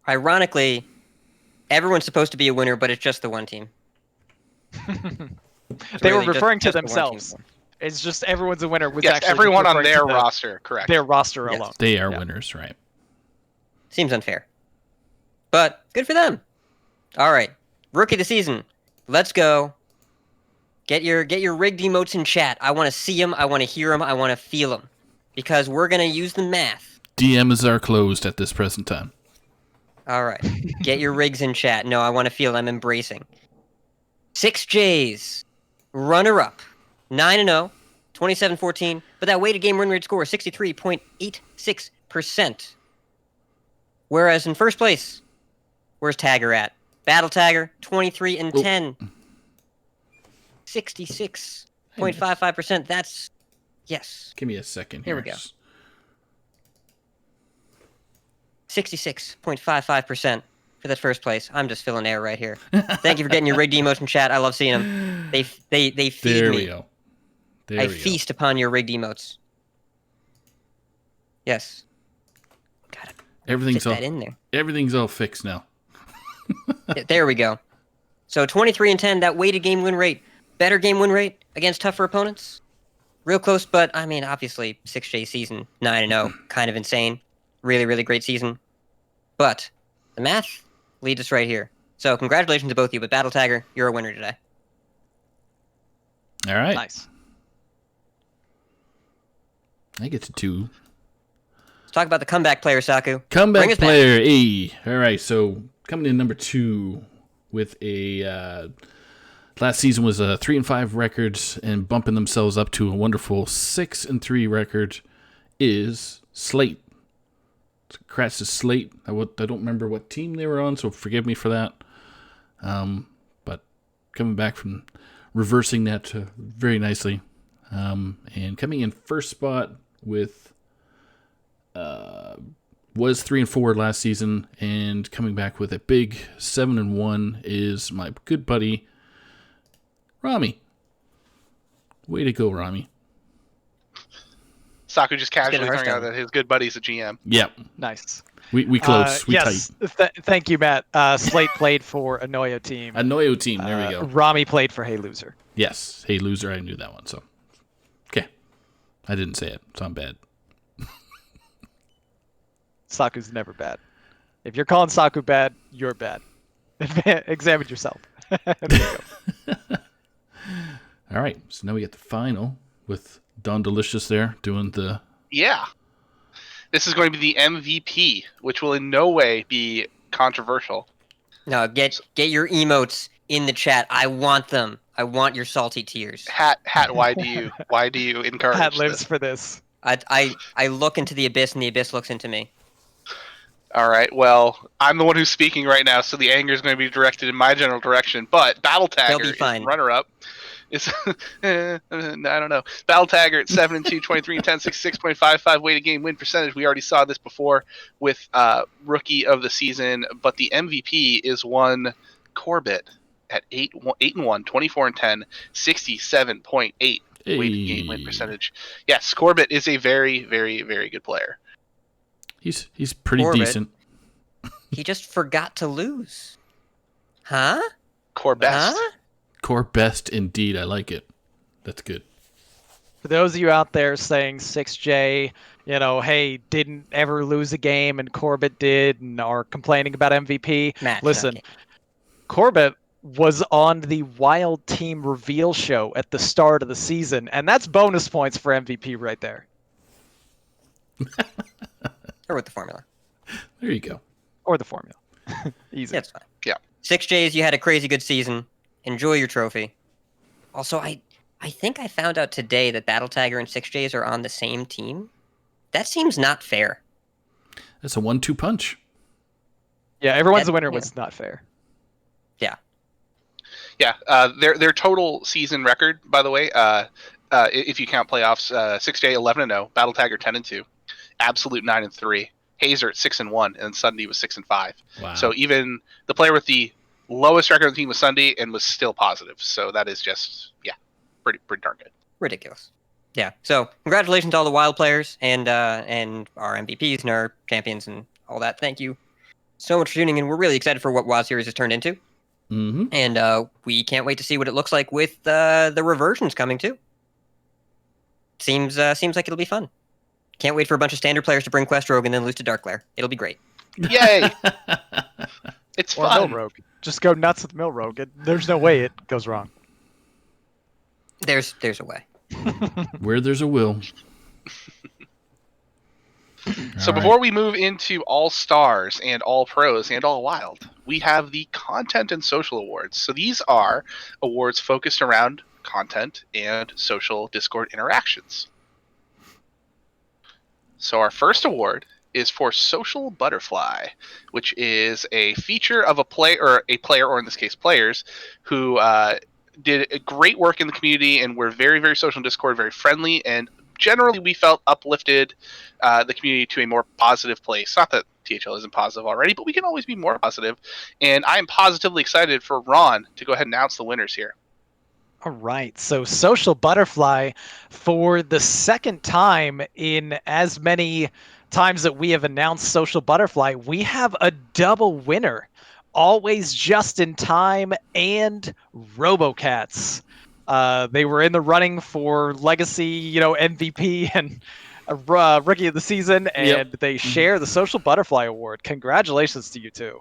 Ironically, everyone's supposed to be a winner, but it's just the one team. They were referring to themselves. It's just everyone's a winner. Yes, everyone on their roster, correct. Their roster alone. They are winners, right? Seems unfair. But good for them. All right. Rookie of the season. Let's go. Get your rigged emotes in chat. I want to see them. I want to hear them. I want to feel them. Because we're going to use the math. DMs are closed at this present time. All right. Get your rigs in chat. No, I want to feel them embracing. 6Js. Runner-up. 9-0. 27-14. But that weighted game win rate score is 63.86%. Whereas in first place, where's Tagger at? Battle Tagger, 23-10. 66.55%. That's, yes. Give me a second here. Here we go. 66.55% for that first place. I'm just filling air right here. Thank you for getting your rigged emotes in chat. I love seeing them. They feed me. There we go. I feast upon your rigged emotes. Yes. Got it. Everything's all fixed now. There we go. So 23-10, that weighted game win rate. Better game win rate against tougher opponents. Real close, but I mean, obviously, 6J season, 9-0, kind of insane. Really, really great season. But the math leads us right here. So congratulations to both of you, but Battle Tagger, you're a winner today. All right. Nice. I get to 2. Let's talk about the comeback player, Saku. Comeback player, A. All right, so coming in number 2 with a last season was a 3-5 record and bumping themselves up to a wonderful 6-3 record is Slate. Congrats to Slate. I don't remember what team they were on, so forgive me for that. But coming back from reversing that very nicely, and coming in first spot with was 3-4 last season, and coming back with a big 7-1 is my good buddy Rami. Way to go, Rami. Saku just casually throwing out that his good buddy's a GM. Yep. Nice. We close. We yes. tight. Thank you, Matt. Slate played for Anoyo team. Anoyo team. There we go. Rami played for Hey Loser. Yes. Hey Loser. I knew that one. So, okay. I didn't say it, so I'm bad. Saku's never bad. If you're calling Saku bad, you're bad. Examine yourself. There you go. All right. So now we get the final with Don Delicious there doing the... Yeah. This is going to be the MVP, which will in no way be controversial. No, get your emotes in the chat. I want them. I want your salty tears. Hat. Why do you encourage? Hat lives for this. I look into the abyss, and the abyss looks into me. All right. Well, I'm the one who's speaking right now, so the anger is going to be directed in my general direction. But Battle Tagger is runner-up. Is I don't know. Battle Tagger at 7-2, 23-10, 66.55 weighted game win percentage. We already saw this before with Rookie of the Season, but the MVP is one Corbett at 8-1, 24-10, 67.8 weighted game win percentage. Yes, Corbett is a very, very, very good player. He's pretty decent. He just forgot to lose. Huh? Core best. Huh? Core best indeed. I like it. That's good. For those of you out there saying 6J, hey, didn't ever lose a game and Corbett did, and are complaining about MVP, listen, Corbett was on the Wild Team reveal show at the start of the season, and that's bonus points for MVP right there. Or with the formula. There you go. Or the formula. Easy. That's fine. Yeah. 6Js, you had a crazy good season. Enjoy your trophy. Also, I think I found out today that Battle Tagger and 6Js are on the same team. That seems not fair. That's a 1-2 punch. Yeah, everyone's a winner was not fair. Yeah. Yeah, their total season record, by the way, if you count playoffs, 6J 11-0, Battle Tagger 10-2, Absolute 9-3, Hazer at 6-1, and Sunday was 6-5. Wow. So even the player with the lowest record on the team was Sunday and was still positive. So that is just pretty darn good. Ridiculous. Yeah. So congratulations to all the Wild players and our MVPs and our champions and all that. Thank you so much for tuning in. We're really excited for what WoW Series has turned into. Mm-hmm. And we can't wait to see what it looks like with the reversions coming too. Seems like it'll be fun. Can't wait for a bunch of standard players to bring Quest Rogue and then lose to Dark Glare. It'll be great. Yay! It's fun. Mill Rogue. Just go nuts with Mill Rogue. There's no way it goes wrong. There's a way. Where there's a will. So before we move into All Stars and All Pros and All Wild, we have the Content and Social Awards. So these are awards focused around content and social Discord interactions. So our first award is for Social Butterfly, which is a feature of a player, or in this case players, who did great work in the community and were very, very social in Discord, very friendly, and generally we felt uplifted the community to a more positive place. Not that THL isn't positive already, but we can always be more positive. And I am positively excited for Ron to go ahead and announce the winners here. All right, so Social Butterfly, for the second time in as many times that we have announced Social Butterfly, we have a double winner. Always Just in Time and RoboCats. They were in the running for Legacy, MVP and Rookie of the Season, and they share the Social Butterfly Award. Congratulations to you two.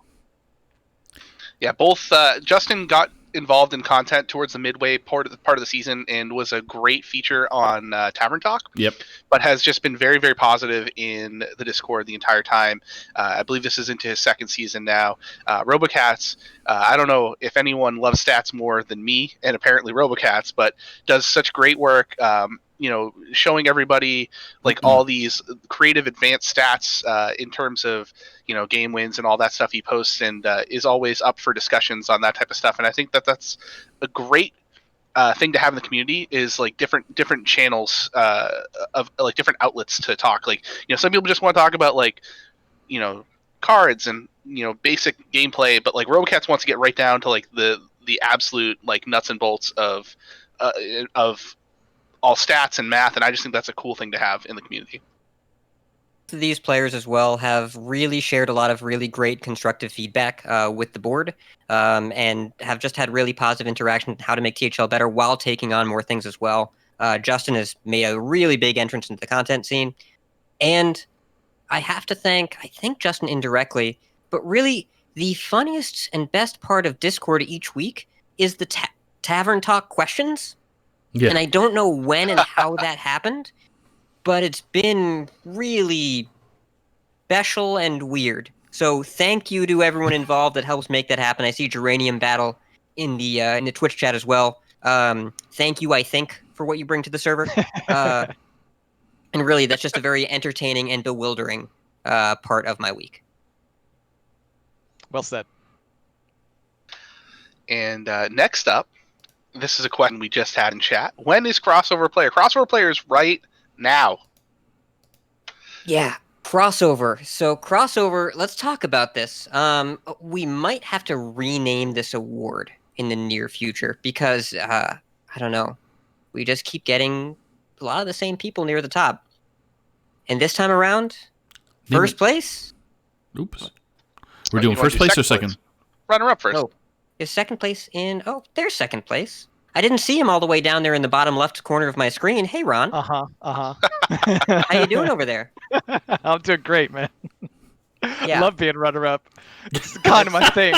Yeah, both Justin got involved in content towards the midway part of the season and was a great feature on Tavern Talk. Yep. But has just been very, very positive in the Discord the entire time. I believe this is into his second season now. RoboCats, I don't know if anyone loves stats more than me and apparently RoboCats, but does such great work. Showing everybody like all these creative advanced stats in terms of game wins and all that stuff he posts, and is always up for discussions on that type of stuff. And I think that's a great thing to have in the community, is like different channels of like different outlets to talk. Like some people just want to talk about like cards and basic gameplay, but like RoboCats wants to get right down to like the absolute like nuts and bolts of all stats and math, and I just think that's a cool thing to have in the community. These players as well have really shared a lot of really great constructive feedback with the board, and have just had really positive interaction on how to make THL better while taking on more things as well. Justin has made a really big entrance into the content scene, and I have to thank, I think Justin indirectly, but really the funniest and best part of Discord each week is the Tavern Talk questions. Yeah. And I don't know when and how that happened, but it's been really special and weird. So thank you to everyone involved that helps make that happen. I see Geranium Battle in the Twitch chat as well. Thank you, I think, for what you bring to the server. And really, that's just a very entertaining and bewildering part of my week. Well said. And next up, this is a question we just had in chat. When is crossover player? Crossover player is right now. Yeah, crossover. So crossover, let's talk about this. We might have to rename this award in the near future because, I don't know, we just keep getting a lot of the same people near the top. And this time around, first place? Oops. We're doing first place or second? Runner-up first. Oh, is second place in... Oh, there's second place. I didn't see him all the way down there in the bottom left corner of my screen. Hey, Ron. How you doing over there? I'm doing great, man. Yeah. Love being runner-up. It's kind of my thing.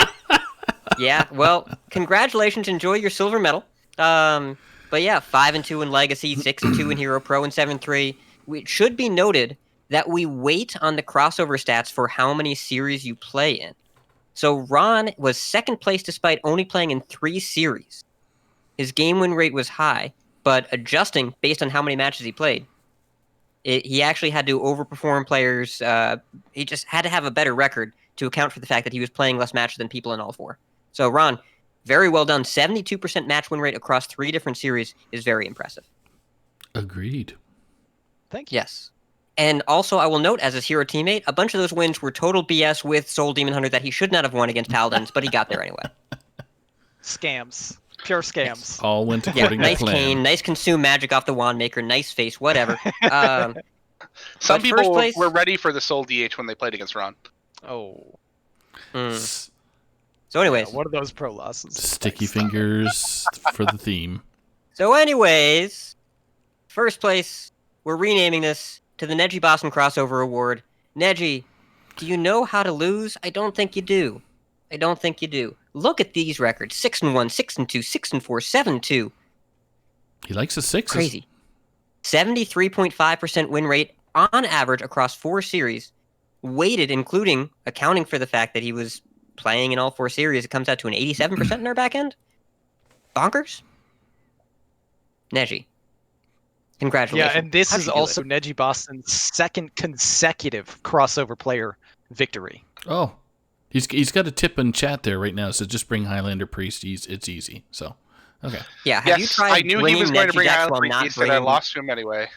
Yeah, well, congratulations. Enjoy your silver medal. But yeah, 5-2 in Legacy, 6-2 in Hero Pro, and 7-3. It should be noted that we wait on the crossover stats for how many series you play in. So Ron was second place despite only playing in 3 series. His game win rate was high, but adjusting based on how many matches he played, he actually had to overperform players. He just had to have a better record to account for the fact that he was playing less matches than people in all 4. So Ron, very well done. 72% match win rate across 3 different series is very impressive. Agreed. Thank you. Yes. And also, I will note, as his hero teammate, a bunch of those wins were total BS with Soul Demon Hunter that he should not have won against Paladins, but he got there anyway. Scams. Pure scams. Yes. All went according to nice plan. cane, nice consume magic off the wand maker, nice face, whatever. Some people place... were ready for the Soul DH when they played against Ron. Oh. So anyways. Yeah, what are those pro losses? Sticky fingers for the theme. So anyways, first place, we're renaming this to the Neji Boston Crossover Award. Neji, do you know how to lose? I don't think you do. I don't think you do. Look at these records. 6-1, 6-2, 6-4, 7-2. He likes the 6s. Crazy. 73.5% win rate on average across 4 series. Weighted, including accounting for the fact that he was playing in all 4 series, it comes out to an 87% in our back end. Bonkers. Neji. Congratulations. Yeah, and this is also Neji Boston's second consecutive crossover player victory. Oh, he's got a tip in chat there right now. So just bring Highlander Priest. It's easy. So, okay. Yeah, have you tried I knew he was going to bring Highlander Priest, and I lost to him anyway.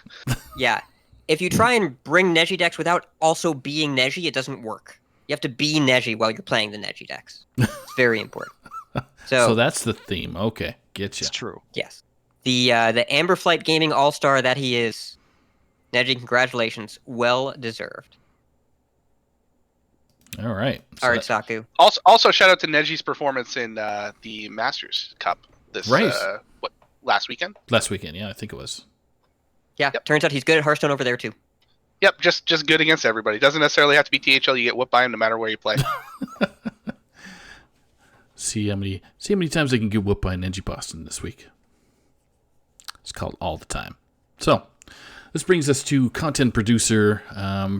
Yeah, if you try and bring Neji decks without also being Neji, it doesn't work. You have to be Neji while you're playing the Neji decks. It's very important. So that's the theme. Okay, getcha. It's true. Yes. The Amberflight Gaming All-Star that he is. Neji, congratulations. Well deserved. All right. So all right, Saku. Also, shout out to Neji's performance in the Masters Cup this last weekend? Last weekend, yeah, I think it was. Yeah, Turns out he's good at Hearthstone over there too. Yep, just good against everybody. Doesn't necessarily have to be THL. You get whooped by him no matter where you play. See how many times I can get whooped by Neji Boston this week. It's called All the Time. So, this brings us to content producer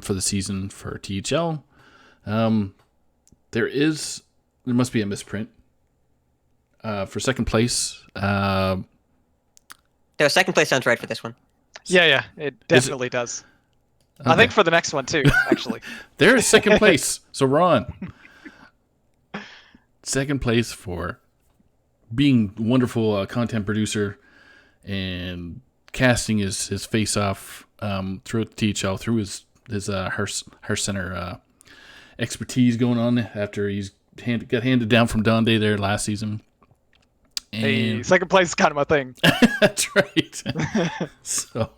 for the season for THL. There must be a misprint. For second place. No, second place sounds right for this one. Yeah, it definitely does. Okay. I think for the next one too, actually. There's second place. So Ron. Second place for being wonderful content producer and casting his face off throughout the THL through his Hearth Center expertise going on after he's got handed down from Donde there last season. And hey, second place is kind of my thing. That's right. So,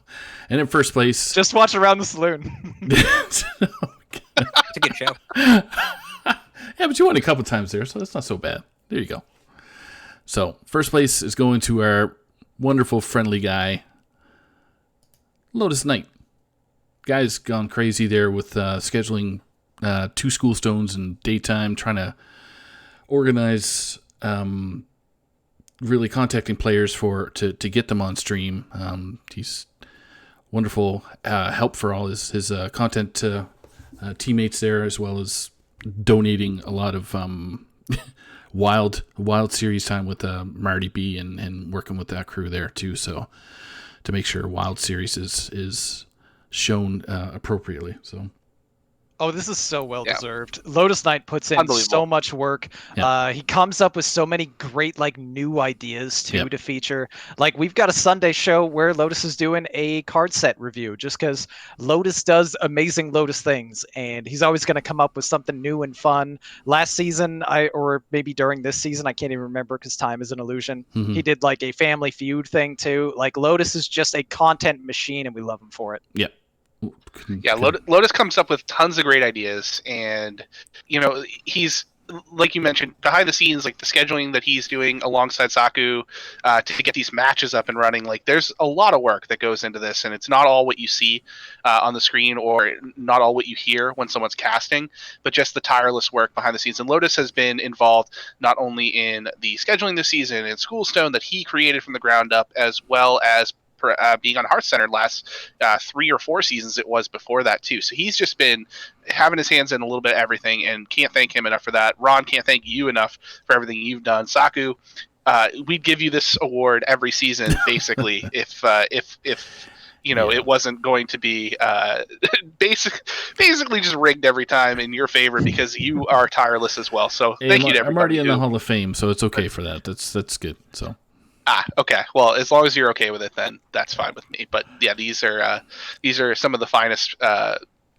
and in first place, just watch Around the Saloon. It's a good show. Yeah, but you won a couple times there, so that's not so bad. There you go. So, first place is going to our wonderful, friendly guy, LotusKnight. Guy's gone crazy there with scheduling 2 school stones in daytime, trying to organize, really contacting players to get them on stream. He's wonderful help for all his content teammates there, as well as donating a lot of wild series time with Marty B and working with that crew there too. So to make sure wild series is shown appropriately. So Oh, this is so well deserved. LotusKnight puts in so much work. Yeah. He comes up with so many great new ideas too to feature. Like we've got a Sunday show where Lotus is doing a card set review just because Lotus does amazing Lotus things, and he's always going to come up with something new and fun. Last season, or maybe during this season, I can't even remember because time is an illusion. He did like a Family Feud thing too. Like Lotus is just a content machine, and we love him for it. Yeah. Yeah, Lotus comes up with tons of great ideas, and he's, like you mentioned, behind the scenes, like the scheduling that he's doing alongside Saku to get these matches up and running. Like there's a lot of work that goes into this, and it's not all what you see on the screen or not all what you hear when someone's casting, but just the tireless work behind the scenes. And Lotus has been involved not only in the scheduling this season and Schoolstone that he created from the ground up, as well as being on Hearth Center last 3 or 4 seasons it was before that too. So he's just been having his hands in a little bit of everything, and can't thank him enough for that. Ron, can't thank you enough for everything you've done. Saku, we'd give you this award every season basically if it wasn't going to be basically just rigged every time in your favor, because you are tireless as well. So thank you to everybody. I'm already in the Hall of Fame, so it's okay for that. That's good. So. Okay. Well, as long as you're okay with it, then that's fine with me. But yeah, these are some of the finest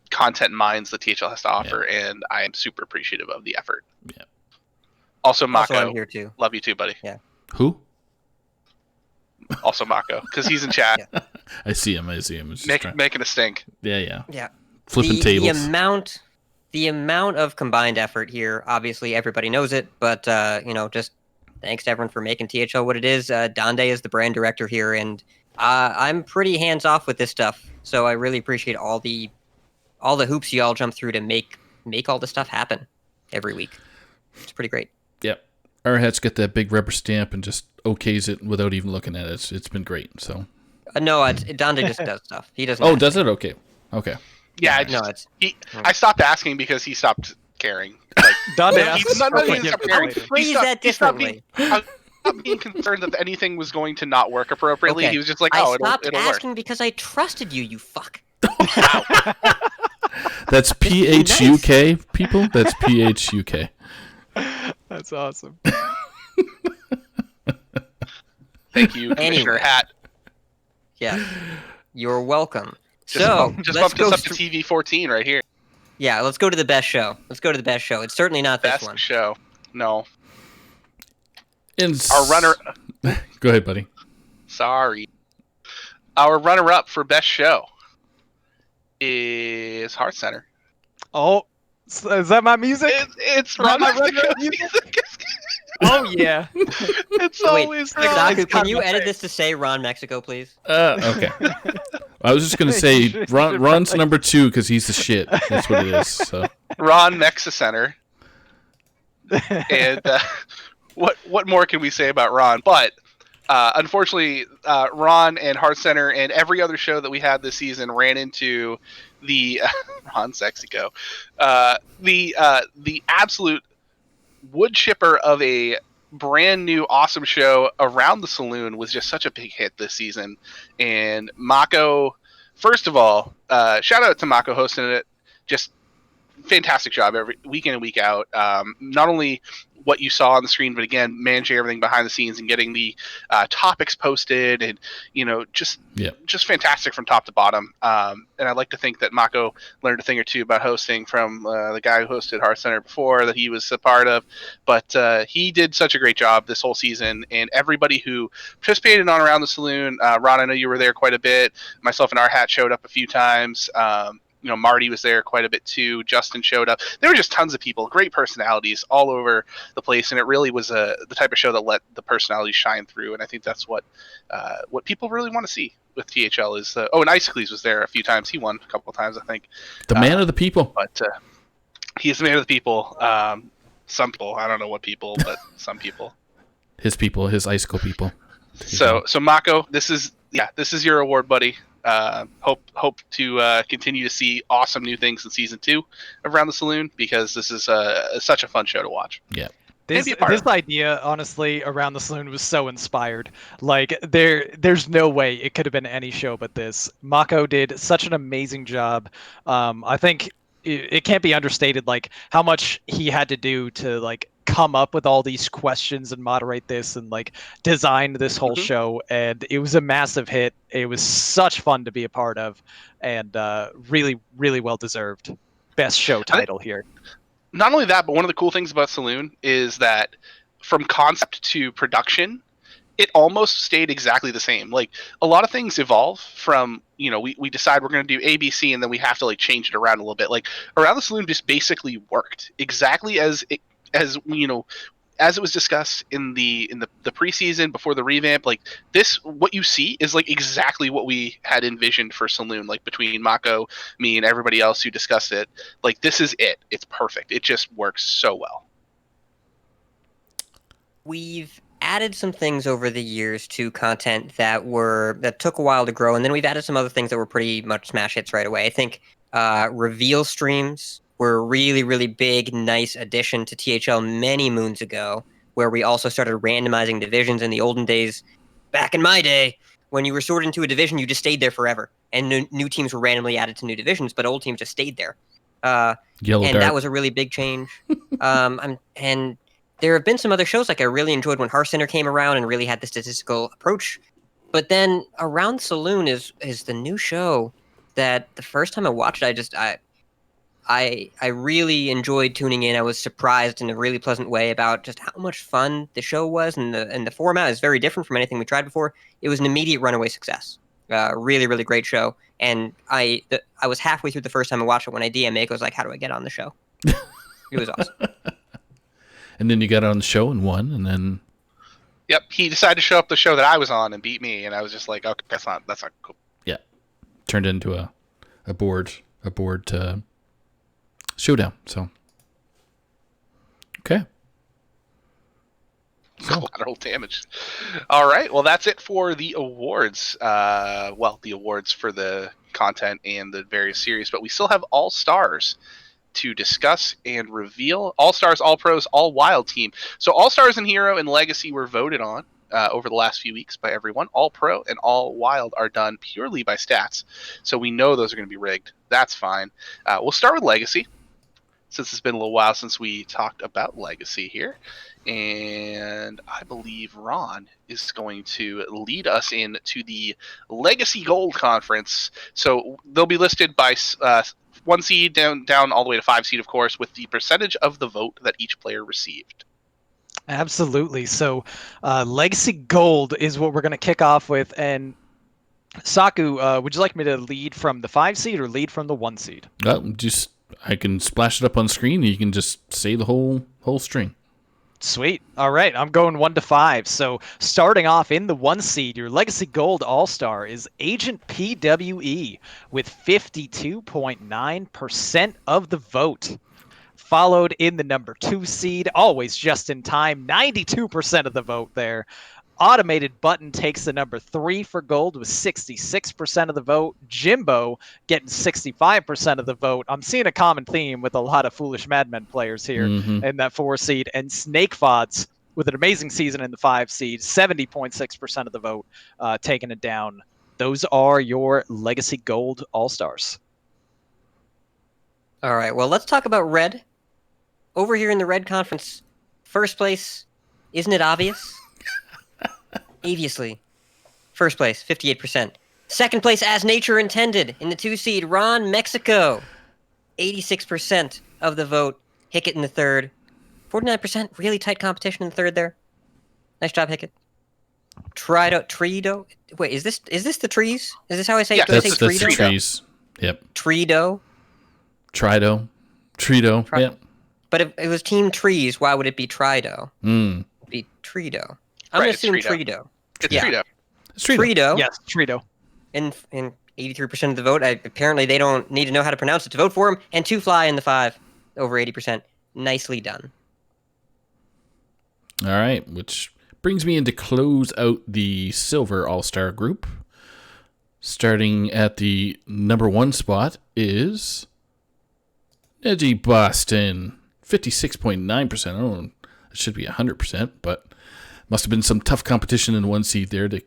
content minds that THL has to offer, and I am super appreciative of the effort. Yeah. Also, Mako, I'm here too. Love you too, buddy. Yeah. Who? Also Mako, because he's in chat. Yeah. I see him. Making a stink. Yeah. Yeah. Flipping tables. The amount of combined effort here, obviously everybody knows it, but just thanks to everyone for making THL what it is. Donde is the brand director here, and I'm pretty hands off with this stuff. So I really appreciate all the hoops you all jump through to make all this stuff happen every week. It's pretty great. Yep. Our hat's got that big rubber stamp and just okays it without even looking at it. It's been great. So. No, Donde just does stuff. He doesn't. Oh, does it? Okay. Yeah. I stopped asking because he stopped caring. Like, phrase that differently. I'm being concerned that anything was going to not work appropriately. Okay. He was just like, "Oh, it'll work." I stopped asking because I trusted you. You fuck. That's PHUK, people. That's PHUK. That's awesome. Thank you, Commissioner Hat. Yeah, you're welcome. Just bumped us up to TV 14 right here. Yeah, let's go to the best show. It's certainly not this one. Best show. No. Our runner. Go ahead, buddy. Sorry. Our runner-up for best show is Hearth Center. Oh, is that my music? It's Ron Mexico's music. Oh yeah. It's always Saku, can you edit this to say Ron Mexico, please? Okay. I was just gonna say Ron's number 2 because he's the shit. That's what it is. So. Ron Mexa Center. And what more can we say about Ron? But unfortunately, Ron and Hearth Center and every other show that we had this season ran into the Ron Sexico, the absolute wood chipper of a brand new awesome show around the Saloon was just such a big hit this season. And Mako, first of all, shout out to Mako hosting it. Just fantastic job every week in and week out. Not only what you saw on the screen, but again, managing everything behind the scenes and getting the topics posted, and just fantastic from top to bottom. And I'd like to think that Mako learned a thing or two about hosting from the guy who hosted Hearth Center before that he was a part of. But he did such a great job this whole season, and everybody who participated on Around the Saloon. Ron, I know you were there quite a bit. Myself and our hat showed up a few times. Marty was there quite a bit too. Justin showed up. There were just tons of people, great personalities all over the place, and it really was the type of show that let the personalities shine through. And I think that's what people really want to see with THL is. And Icicles was there a few times. He won a couple of times, I think. The man of the people. But he is the man of the people. Some people, I don't know what people, but some people. His people, his icicle people. So Mako, this is your award, buddy. Hope to continue to see awesome new things in season 2 of Around the Saloon, because this is such a fun show to watch. Yeah. This idea, honestly, Around the Saloon was so inspired. Like, there's no way it could have been any show but this. Mako did such an amazing job. I think it can't be understated, like how much he had to do to like come up with all these questions and moderate this and like design this whole show. And it was a massive hit. It was such fun to be a part of, and really, really well deserved. Best show title here. Not only that, but one of the cool things about Saloon is that from concept to production, it almost stayed exactly the same. Like a lot of things evolve from, we decide we're going to do A, B, C, and then we have to like change it around a little bit. Like Around the Saloon just basically worked exactly as it was discussed in the preseason before the revamp. Like this, what you see is like exactly what we had envisioned for Saloon. Like between Mako, me, and everybody else who discussed it, like this is it. It's perfect. It just works so well. We've added some things over the years to content that took a while to grow, and then we've added some other things that were pretty much smash hits right away. I think reveal streams were a really, really big, nice addition to THL many moons ago, where we also started randomizing divisions. In the olden days, back in my day, when you were sorted into a division, you just stayed there forever, and new teams were randomly added to new divisions, but old teams just stayed there. That was a really big change. And there have been some other shows, like I really enjoyed when Hearth Center came around and really had the statistical approach. But then Around Saloon is the new show that the first time I watched it, I really enjoyed tuning in. I was surprised in a really pleasant way about just how much fun the show was, and the format is very different from anything we tried before. It was an immediate runaway success. Really, really great show. And I was halfway through the first time I watched it when I DM'd. I was like, how do I get on the show? It was awesome. And then you got on the show and won, and then... Yep, he decided to show up the show that I was on and beat me, and I was just like, okay, that's not cool. Yeah, turned into a board showdown. So, okay. So. Collateral damage. All right, well, that's it for the awards. The awards for the content and the various series, but we still have All Stars to discuss and reveal. All Stars, All Pros, All Wild team. So All Stars and Hero and Legacy were voted on over the last few weeks by everyone. All Pro and All Wild are done purely by stats. So we know those are going to be rigged. That's fine. We'll start with Legacy, since it's been a little while since we talked about Legacy here. And I believe Ron is going to lead us into the Legacy Gold Conference. So they'll be listed by 1 seed down all the way to 5 seed, of course, with the percentage of the vote that each player received. Absolutely. So Legacy Gold is what we're going to kick off with. And Saku, would you like me to lead from the 5 seed or lead from the 1 seed? I can splash it up on screen, and you can just say the whole string. Sweet. All right, I'm going 1 to 5. So starting off in the 1 seed, your Legacy Gold All-Star is Agent PWE with 52.9% of the vote. Followed in the number 2 seed, always just in time, 92% of the vote there. Automated Button takes the number 3 for gold with 66% of the vote. Jimbo getting 65% of the vote. I'm seeing a common theme with a lot of Foolish Madmen players here in that 4 seed. And Snake Fods with an amazing season in the 5 seed, 70.6% of the vote, taking it down. Those are your Legacy Gold All-Stars. All right, well, let's talk about Red. Over here in the Red Conference, first place, isn't it obvious? Obviously. First place, 58%. Second place, As Nature Intended, in the 2 seed, Ron, Mexico. 86% of the vote. Hickett in the 3rd. 49%, really tight competition in the 3rd there. Nice job, Hickett. Trido. Wait, is this the trees? Is this how I say it? Do I say Trido? That's the trees. Yep. Trido. Trido. Yep. But if it was Team Trees, why would it be Trido? It'd be Trido. I'm going to assume Trido. It's Trido. It's Trido. Trido. Yes, Trido. And 83% of the vote. Apparently, they don't need to know how to pronounce it to vote for him. And 2 Fly in the 5. Over 80%. Nicely done. All right, which brings me in to close out the Silver All-Star group. Starting at the number 1 spot is Edgy Boston. 56.9%. I don't know. It should be 100%, but must have been some tough competition in 1 seed there to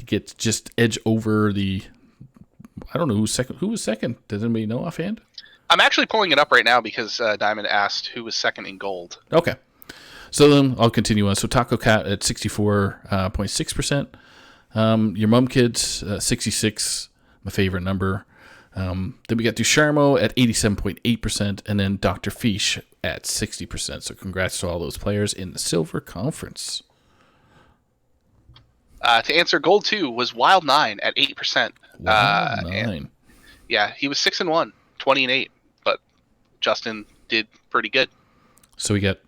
get just edge over the... I don't know who's second. Who was second? Does anybody know offhand? I'm actually pulling it up right now because Diamond asked who was second in gold. Okay. So then I'll continue on. So Taco Cat at 64.6%. Your Mum Kids, 66, my favorite number. Then we got Dusharmo at 87.8%, and then Dr. Fish at 60%. So congrats to all those players in the Silver Conference. To answer, gold 2 was Wild 9 at 8%. Wild 9. Yeah, he was 6-1, 20-8, but Justin did pretty good. So we got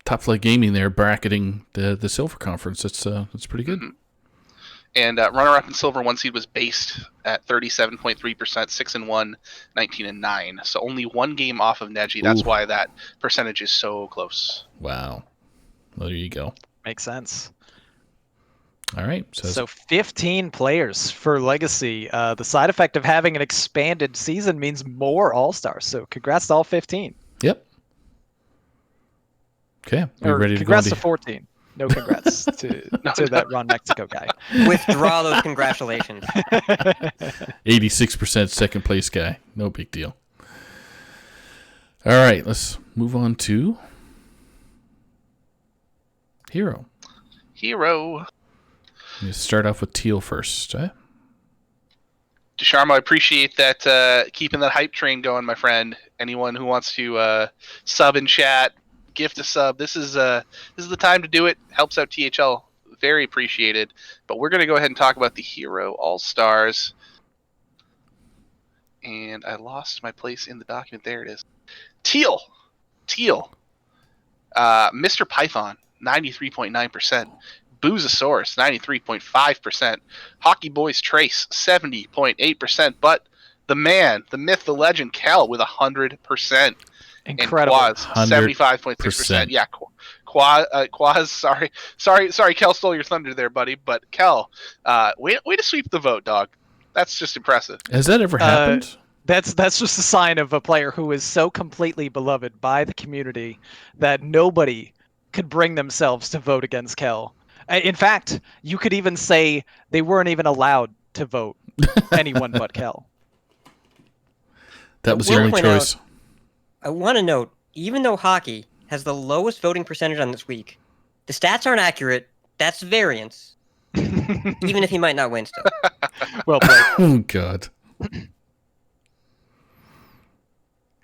Top Flight Gaming there bracketing the Silver Conference. That's pretty good. Mm-hmm. And runner-up in silver 1 seed was Based at 37.3%, 6-1, 19-9. So only 1 game off of Neji. That's why that percentage is so close. Wow. Well, there you go. Makes sense. All right. So 15 players for Legacy. The side effect of having an expanded season means more All-Stars. So congrats to all 15. Yep. Okay. We're ready to congrats go. to 14. No congrats to that Ron Mexico guy. Withdraw those congratulations. 86% second place guy. No big deal. All right. Let's move on to Hero. You start off with Teal first, eh? Dusharmo, I appreciate that keeping that hype train going, my friend. Anyone who wants to sub in chat, gift a sub. This is the time to do it. Helps out THL. Very appreciated. But we're going to go ahead and talk about the Hero All-Stars. And I lost my place in the document. There it is. Teal. Mr. Python, 93.9%. Boozosaurus, 93.5%. Hockey Boys Trace, 70.8%. But the man, the myth, the legend, Kel with 100%. Incredible. And Quaz, 75.6%. Yeah, Quaz, sorry, Kel stole your thunder there, buddy. But Kel, way to sweep the vote, dog. That's just impressive. Has that ever happened? That's just a sign of a player who is so completely beloved by the community that nobody could bring themselves to vote against Kel. In fact, you could even say they weren't even allowed to vote anyone but Kel. That was your only choice. I want to note, even though hockey has the lowest voting percentage on this week, the stats aren't accurate. That's variance. Even if he might not win still. Well played. Oh, God.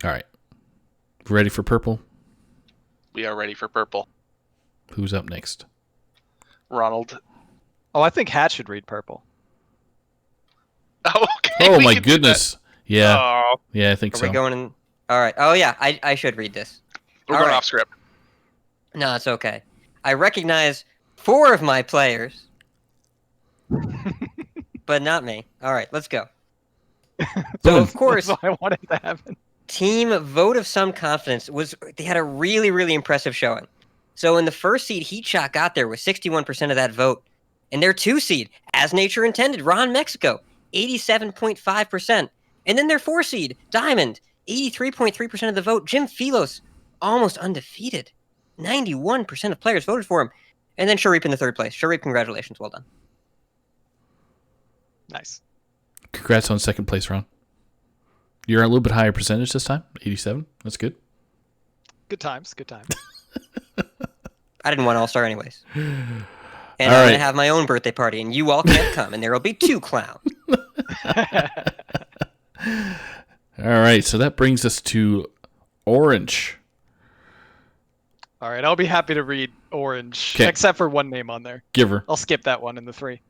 All right. Ready for purple? We are ready for purple. Who's up next? Ronald. Oh, I think Hat should read purple. Oh, okay. Oh, my goodness. Yeah. Oh. Yeah, I think so. Are we going in? All right. Oh, yeah. I should read this. We're going off script. No, it's okay. I recognize 4 of my players, but not me. All right, let's go. So, of course, That's what I wanted to happen. Team Vote of Some Confidence they had a really, really impressive showing. So in the first seed, Heatshot got there with 61% of that vote. And their 2 seed, As Nature Intended, Ron Mexico, 87.5%. And then their 4 seed, Diamond, 83.3% of the vote. Jim Philos, almost undefeated. 91% of players voted for him. And then Sharif in the 3rd place. Sharif, congratulations. Well done. Nice. Congrats on 2nd place, Ron. You're a little bit higher percentage this time, 87. That's good. Good times. I didn't want All-Star anyways. And I'm going to have my own birthday party, and you all can't come, and there will be 2 clowns. All right, so that brings us to Orange. All right, I'll be happy to read Orange, Kay. except for one name on there. Giver. I'll skip that one in the 3.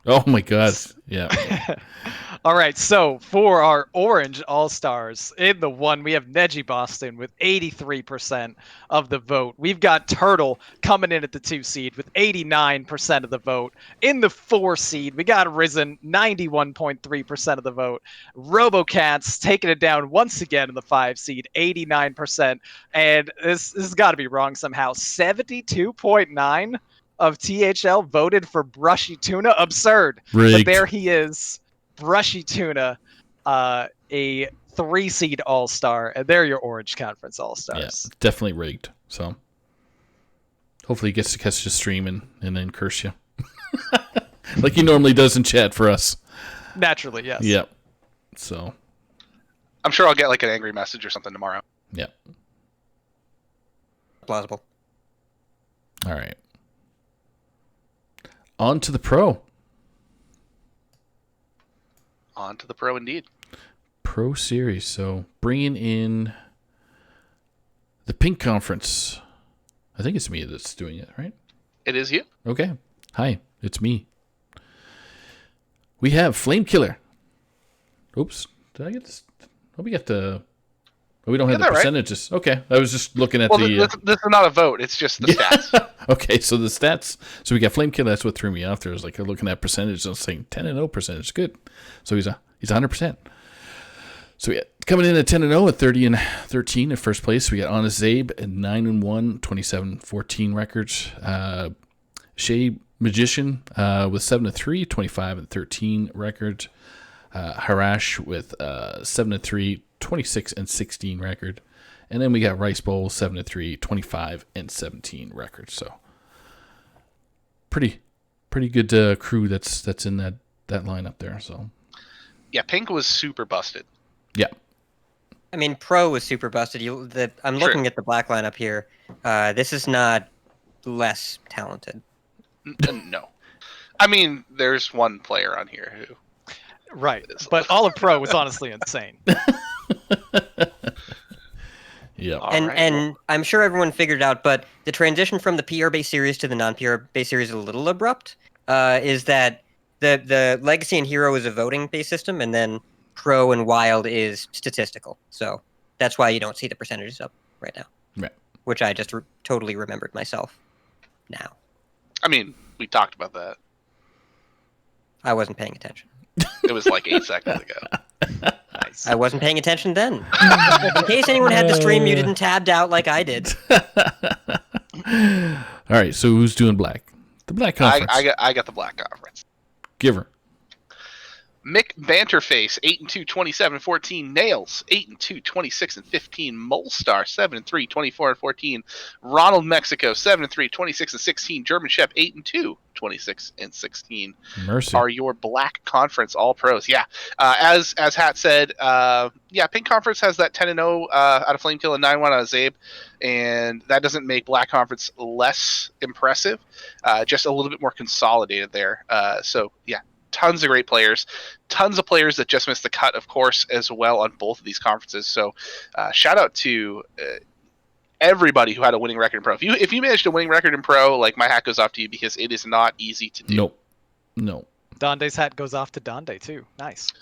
Oh my God. Yeah. All right, so for our Orange All-Stars, in the 1, we have Neji Boston with 83% of the vote. We've got Turtle coming in at the 2 seed with 89% of the vote. In the 4 seed, we got Risen, 91.3% of the vote. RoboCats taking it down once again in the 5 seed, 89%. And this has got to be wrong somehow. 72.9% of THL voted for Brushy Tuna. Absurd. Rigged. But there he is. Brushy Tuna, a 3 seed All-Star, and they're your Orange Conference All-Stars. Yeah, definitely rigged. So hopefully he gets to catch the stream and then curse you. Like he normally does in chat for us. Naturally, yes. Yep. So. I'm sure I'll get like an angry message or something tomorrow. Yep. Plausible. All right. On to the pro. On to the pro indeed. Pro series. So bringing in the Pink Conference. I think it's me that's doing it, right? It is you. Okay. Hi, it's me. We have flamekilla. Oops. Did I get this? Oh, we got the... Oh, we don't have the percentages. Right. Okay. I was just looking at this is not a vote. It's just the stats. Okay, so the stats. So we got flamekilla. That's what threw me off there. I was like looking at percentage. I was saying 10-0 percentage. Good. So he's 100%. So coming in at 10-0 at 30-13 at first place. We got Honest Zabe at 9-1, 27-14 records. Shea Magician with 7-3, 25-13 records. Harash with 7-3, 26-16 record. And then we got Rice Bowl 7-3, 25-17 records. So pretty good crew that's in that lineup there. So yeah, Pink was super busted. Yeah. I mean, Pro was super busted. I'm looking at the black lineup here. This is not less talented. No. I mean, there's one player on here who... Right, but all of Pro was honestly insane. Yeah. And I'm sure everyone figured out, but the transition from the PR-based series to the non-PR-based series is a little abrupt. Is that the Legacy and Hero is a voting-based system, and then Pro and Wild is statistical. So that's why you don't see the percentages up right now. Right. Which I just totally remembered myself now. I mean, we talked about that. I wasn't paying attention. It was like 8 seconds ago. Nice. I wasn't paying attention then. In case anyone had the stream muted and tabbed out like I did. All right, so who's doing black? The black conference. I got the black conference. Give her. Mick Banterface 8-2, 27-14. Nails 8-2, 26-15. Molestar 7-3, 24-14. Ronald Mexico 7-3, 26-16. German Chef 8-2, 26-16. Mercy. Are your black conference all pros? Yeah. As Hat said, Pink Conference has that 10-0 out of Flamekilla, 9-1 out of Zabe, and that doesn't make black conference less impressive. Just a little bit more consolidated there. So yeah. Tons of great players, tons of players that just missed the cut, of course, as well on both of these conferences. So, shout out to everybody who had a winning record in pro. If you managed a winning record in pro, like, my hat goes off to you, because it is not easy to do. No. Donde's hat goes off to Donde too. Nice.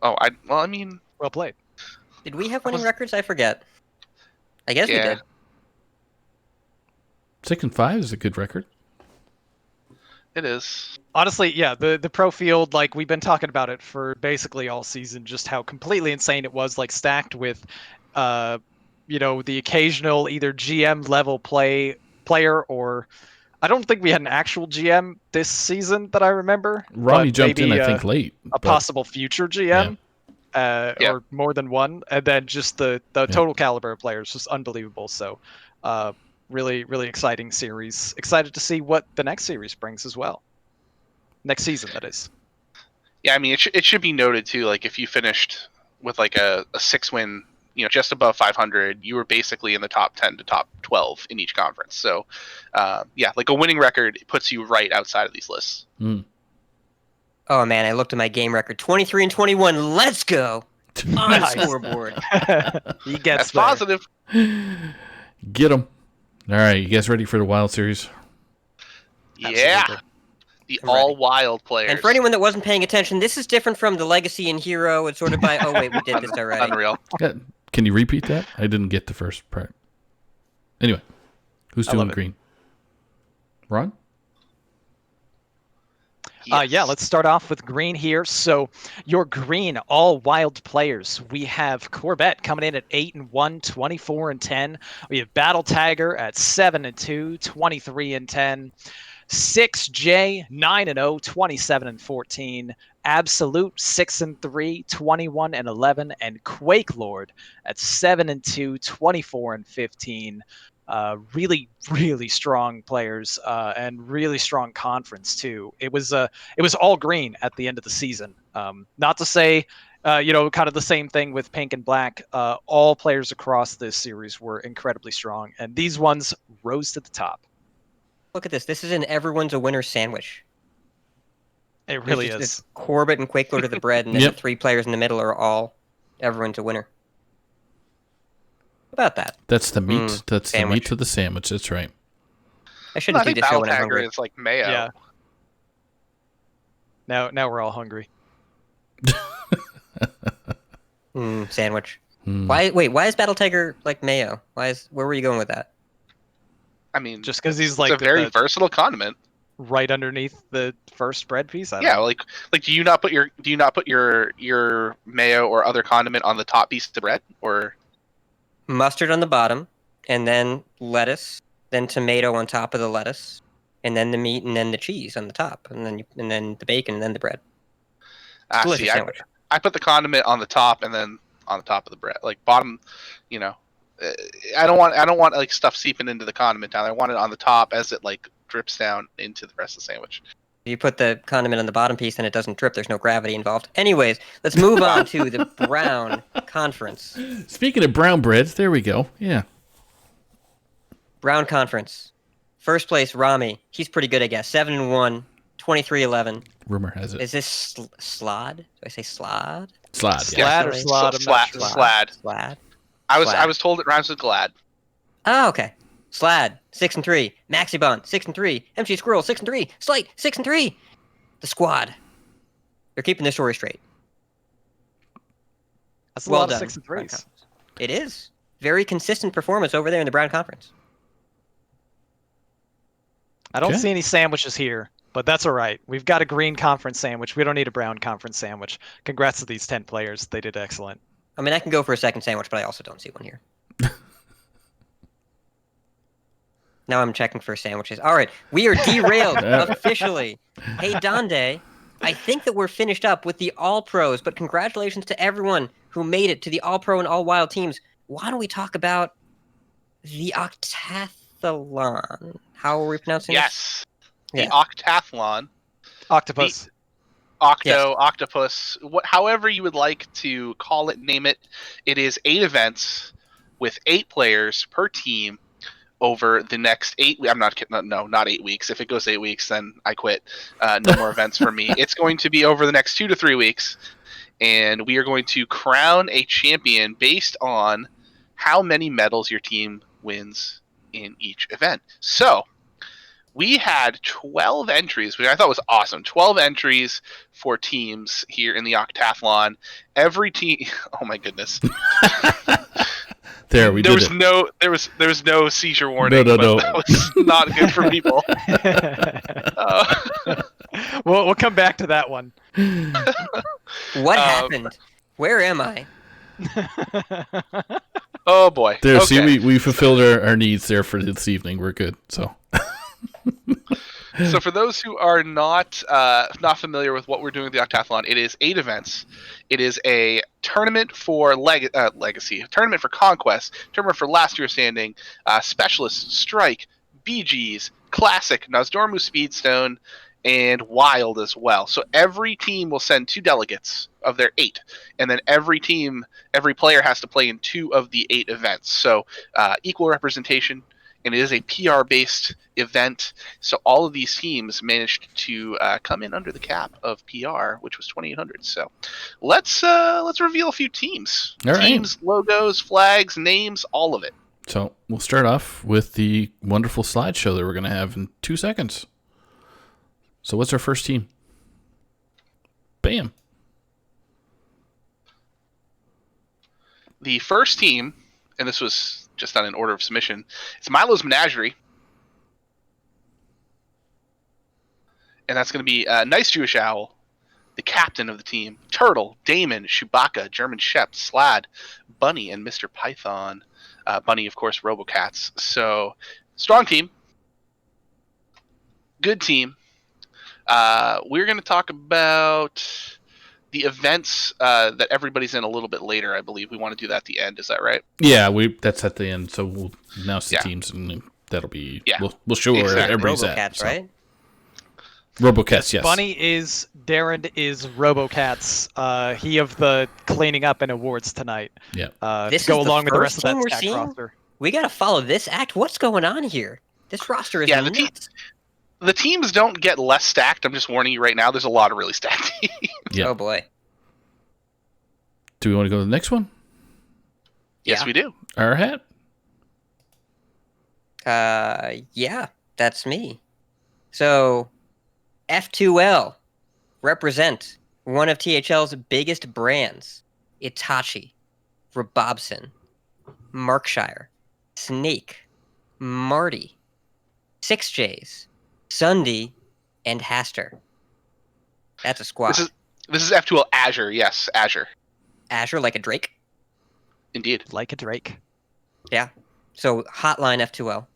Oh, I mean, well played. Did we have winning records? I forget. I guess we did. 6-5 is a good record. It is. Honestly, yeah, the pro field, like, we've been talking about it for basically all season, just how completely insane it was, like, stacked with, the occasional either GM level player, or I don't think we had an actual GM this season that I remember. Ronnie jumped in, I think, late. A possible future GM, or more than one, and then just the total caliber of players, just unbelievable. So, really, really exciting series. Excited to see what the next series brings as well. Next season, that is. Yeah, I mean, it should be noted too. Like, if you finished with like a 6-win, just above 500, you were basically in the top 10 to top 12 in each conference. So, like a winning record puts you right outside of these lists. Mm. Oh man, I looked at my game record: 23-21. Let's go on the scoreboard. He gets That's positive. Get them. All right, you guys ready for the Wild Series? Yeah. Absolutely. The all wild players. And for anyone that wasn't paying attention, this is different from the Legacy and Hero. It's sort of by, oh wait, we did this already. Unreal. Can you repeat that? I didn't get the first part. Anyway, who's doing green? Ron? Yes. Yeah, let's start off with green here. So your green all wild players. We have Corbett coming in at 8-1, 24-10. We have Battle Tiger at 7-2, 23-10. 6J 9-0, 27-14. Absolute 6-3, 21-11, and Quake Lord at 7-2, 24-15. really, really strong players and really strong conference too. It was all green at the end of the season. Not to say, kind of the same thing with pink and black. All players across this series were incredibly strong, and these ones rose to the top. Look at this. This is an everyone's a winner sandwich. It really is. Corbett and Quake go to the bread, and then the 3 players in the middle are all everyone's a winner. How about that? That's the meat. That's sandwich. The meat of the sandwich. That's right. I shouldn't do this show when I'm hungry. It's like mayo. Yeah. Now we're all hungry. Sandwich. Why is Battle Tiger like mayo? Where were you going with that? I mean, just because he's like a very versatile condiment. Right underneath the first bread piece. Yeah, like do you not put your mayo or other condiment on the top piece of the bread, or mustard on the bottom, and then lettuce, then tomato on top of the lettuce, and then the meat, and then the cheese on the top, and then the bacon, and then the bread. See, I put the condiment on the top, and then on the top of the bread, like bottom. I don't want like stuff seeping into the condiment down there. I want it on the top as it like drips down into the rest of the sandwich. If you put the condiment on the bottom piece and it doesn't drip, there's no gravity involved. Anyways, let's move on to the brown conference. Speaking of brown breads, there we go. Yeah. Brown conference. First place, Rami. He's pretty good, I guess. 7-1, 23-11. Rumor has it. Is this Slod? Do I say Slod? Slod, yeah. Slad or Slod? Slad. I was told it rhymes with glad. Oh, okay. Slad, 6-3. Maxibon, 6-3. MC Squirrel, 6-3. Slight, 6-3. The squad. They're keeping their story straight. That's a lot of 6 and 3s. It is. Very consistent performance over there in the Brown Conference. I don't see any sandwiches here, but that's all right. We've got a green conference sandwich. We don't need a brown conference sandwich. Congrats to these 10 players. They did excellent. I mean, I can go for a second sandwich, but I also don't see one here. Now I'm checking for sandwiches. All right, we are derailed officially. Hey, Donde, I think that we're finished up with the All-Pros, but congratulations to everyone who made it to the All-Pro and All-Wild teams. Why don't we talk about the OctaTHLon? How are we pronouncing it? Yes, the OctaTHLon. Octopus. Octopus, however you would like to call it, name it. It is 8 events with 8 players per team over the next 8 weeks. I'm not kidding. No, not 8 weeks. If it goes 8 weeks, then I quit. No more events for me. It's going to be over the next 2 to 3 weeks, and we are going to crown a champion based on how many medals your team wins in each event. So we had 12 entries, which I thought was awesome. 12 entries for teams here in the OctaTHLon. Every team, oh my goodness. There was no seizure warning. No. That was not good for people. We'll come back to that one. What happened? Where am I? Oh boy. There, okay. See, we fulfilled our needs there for this evening. We're good. So for those who are not familiar with what we're doing with the OctaTHLon, it is 8 events. It is a tournament for Legacy, tournament for Conquest, tournament for Last Year Standing, Specialist, Strike, BGs, Classic, Nozdormu Speedstone, and Wild as well. So every team will send 2 delegates of their 8, and then every player has to play in 2 of the 8 events. So equal representation. And it is a PR-based event, so all of these teams managed to come in under the cap of PR, which was 2,800. So let's reveal a few teams. All right. Teams, logos, flags, names, all of it. So we'll start off with the wonderful slideshow that we're going to have in 2 seconds. So what's our first team? Bam. The first team, and this was just on an order of submission, it's Milo's Menagerie. And that's going to be Nice Jewish Owl, the captain of the team, Turtle, Damon, Chewbacca, German Shep, Slad, Bunny, and Mr. Python. Bunny, of course, Robocats. So, strong team. Good team. We're going to talk about the events that everybody's in a little bit later, I believe. We want to do that at the end. Is that right? Yeah, that's at the end. So we'll announce the teams, and that'll be we'll show where everybody's at. So. Right? RoboCats, yes. Bunny is Darren is RoboCats. He of the cleaning up and awards tonight. Yeah. This go is along with the rest of that we're stacked seeing? roster. We got to follow this act. What's going on here? This roster is nuts. The teams don't get less stacked. I'm just warning you right now. There's a lot of really stacked teams. Yeah. Oh boy. Do we want to go to the next one? Yes, we do. Our hat. Yeah, that's me. So, F2L represent one of THL's biggest brands: Itachi, Rabobson, Markshire, Snake, Marty, 6Js, Sunday, and Haster. That's a squad. This is F2L Azure. Yes, Azure. Azure, like a Drake? Indeed. Like a Drake. Yeah. So, Hotline F2L.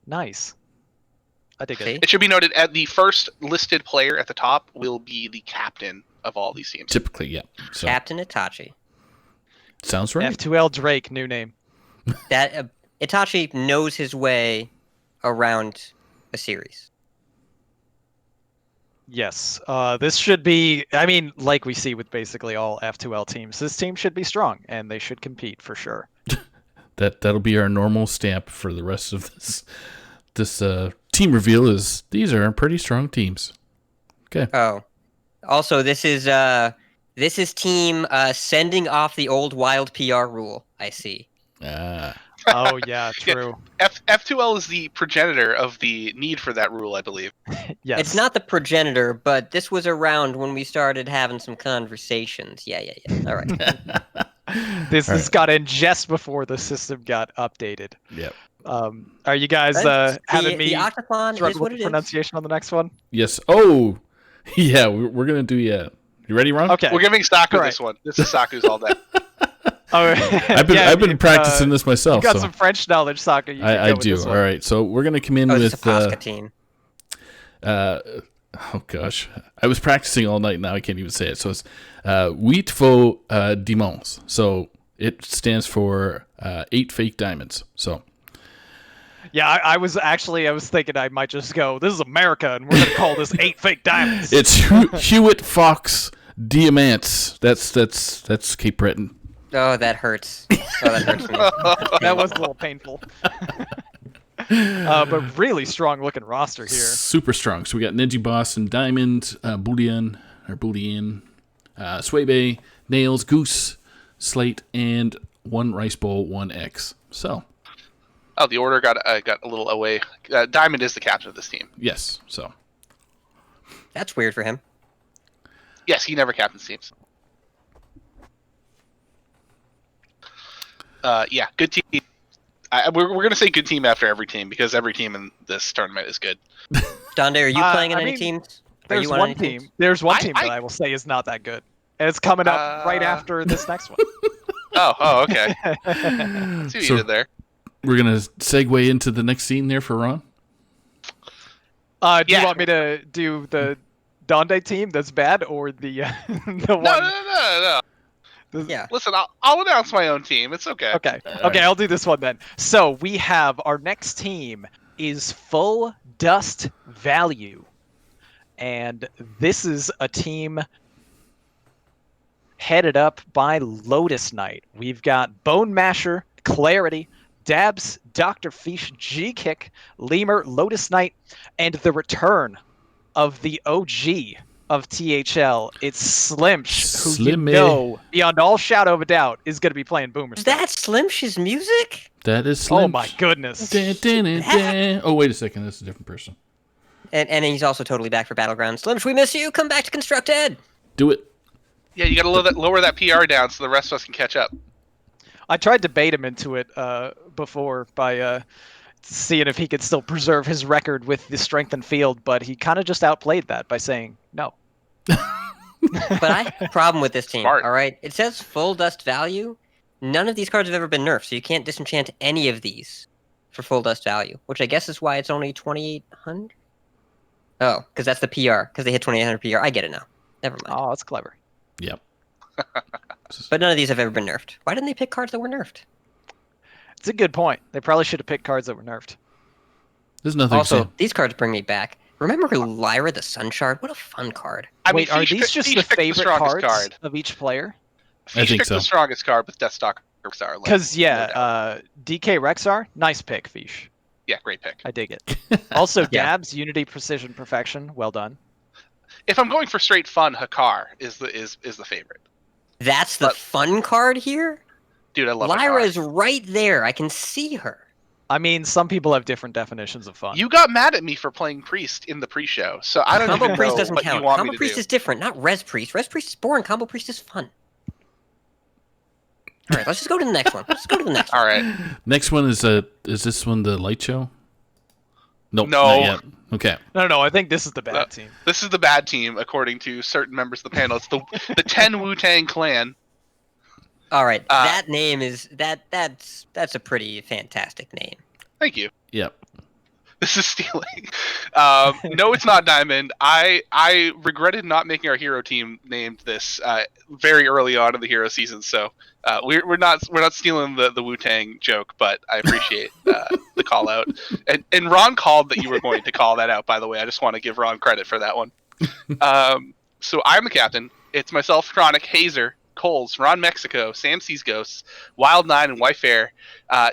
Nice. I dig it. It should be noted at the first listed player at the top will be the captain of all these teams. Typically, yeah. So, Captain Itachi. sounds right. F2L Drake, new name. That Itachi knows his way around a series. Yes. This should be, I mean, like we see with basically all F2L teams, this team should be strong, and they should compete for sure. That'll be our normal stamp for the rest of this team reveal. Is these are pretty strong teams. Okay. Oh, also this is team sending off the old wild PR rule. I see. Oh yeah, true. F2L is the progenitor of the need for that rule, I believe. Yes. It's not the progenitor, but this was around when we started having some conversations. Yeah. All right. This got in just before the system got updated. Yep. Are you guys having me the OctaTHLon struggle is what with it is. pronunciation on the next one? Yes. Oh, yeah. We're gonna do You ready, Ron? Okay. We're giving Saku this one. This is Saku's all day. Oh, I've been practicing this myself. You got some French knowledge, Saku. I do. All right. So we're gonna come in with it's a Pasca team. Oh gosh, I was practicing all night. Now I can't even say it. So it's Huit Faux Diamonds. So it stands for 8 fake diamonds. So yeah, I was thinking I might just go, this is America, and we're gonna call this 8 fake diamonds. It's Hewitt Fox Diamants. That's Cape Breton. Oh, that hurts. Oh, that hurts me. That was a little painful. But really strong looking roster here. Super strong. So we got Neji Boss and Diamond, Boolean, Swaybe, Nails, Goose, Slate, and 1 Rice Bowl, 1 X. So. Oh, the order got a little away. Diamond is the captain of this team. Yes. So. That's weird for him. Yes, he never captains teams. Yeah, good team. We're going to say good team after every team because every team in this tournament is good. Donde, are you playing in any teams? There's one team. There's one team that I will say is not that good. And it's coming up right after this next one. Oh, okay. See what you did there. We're going to segue into the next scene there for Ron? Do you want me to do the Donde team that's bad or the one? No. Yeah. Listen, I'll announce my own team. It's okay. Okay, I'll do this one then. So we have our next team is Full Dust Value. And this is a team headed up by LotusKnight. We've got Bone Masher, Clarity, Dabs, Dr. Fish, G-Kick, Lemur, LotusKnight, and the return of the OG of THL. It's Slimsh, who you know, beyond all shadow of a doubt, is going to be playing Boomer. Is that Slimsh's music? That is Slimsh. Oh my goodness. Oh, wait a second. That's a different person. And he's also totally back for Battlegrounds. Slimsh, we miss you. Come back to Constructed. Do it. Yeah, you got to lower that PR down so the rest of us can catch up. I tried to bait him into it before by seeing if he could still preserve his record with the strength and field, but he kind of just outplayed that by saying no. But I have a problem with this team. Smart. All right, it says Full Dust Value. None of these cards have ever been nerfed, so you can't disenchant any of these for Full Dust Value, which I guess is why it's only 2,800. Oh, because that's the PR, because they hit 2,800 PR. I get it now. Never mind. Oh, that's clever. Yep. But none of these have ever been nerfed. Why didn't they pick cards that were nerfed? It's a good point. They probably should have picked cards that were nerfed. There's nothing. Also, these cards bring me back. Remember Lyra the Sun Shard? What a fun card. Wait, are these just the favorite cards of each player? I think so. The strongest card with Deathstalker Rexar. Because DK Rexar, nice pick, Fish. Yeah, great pick. I dig it. Also, Dabs, Unity, Precision, Perfection. Well done. If I'm going for straight fun, Hakar is the favorite. That's the fun card here? Dude, I love Lyra Hakar. is right there. I can see her. I mean, some people have different definitions of fun. You got mad at me for playing Priest in the pre-show, so I don't Combo even Priest know doesn't what count. you want Combo me to Priest do. is different, not Res Priest. Res Priest is boring. Combo Priest is fun. All right, let's just go to the next one. Let's go to the next one. All right. Next one is this one the light show? Nope, No. not yet. Okay. No, I think this is the bad team. This is the bad team, according to certain members of the panel. It's the 10 Wu-Tang Clan. All right, that name is that's a pretty fantastic name. Thank you. Yep. This is stealing. No, it's not Diamond. I regretted not making our hero team named this very early on in the hero season, so we're not stealing the Wu-Tang joke, but I appreciate the call out. And Ron called that you were going to call that out, by the way. I just want to give Ron credit for that one. So I'm the captain. It's myself, Chronic, Hazer, Coles, Ron Mexico, Sam Sees Ghosts, Wild Nine, and Wyfair.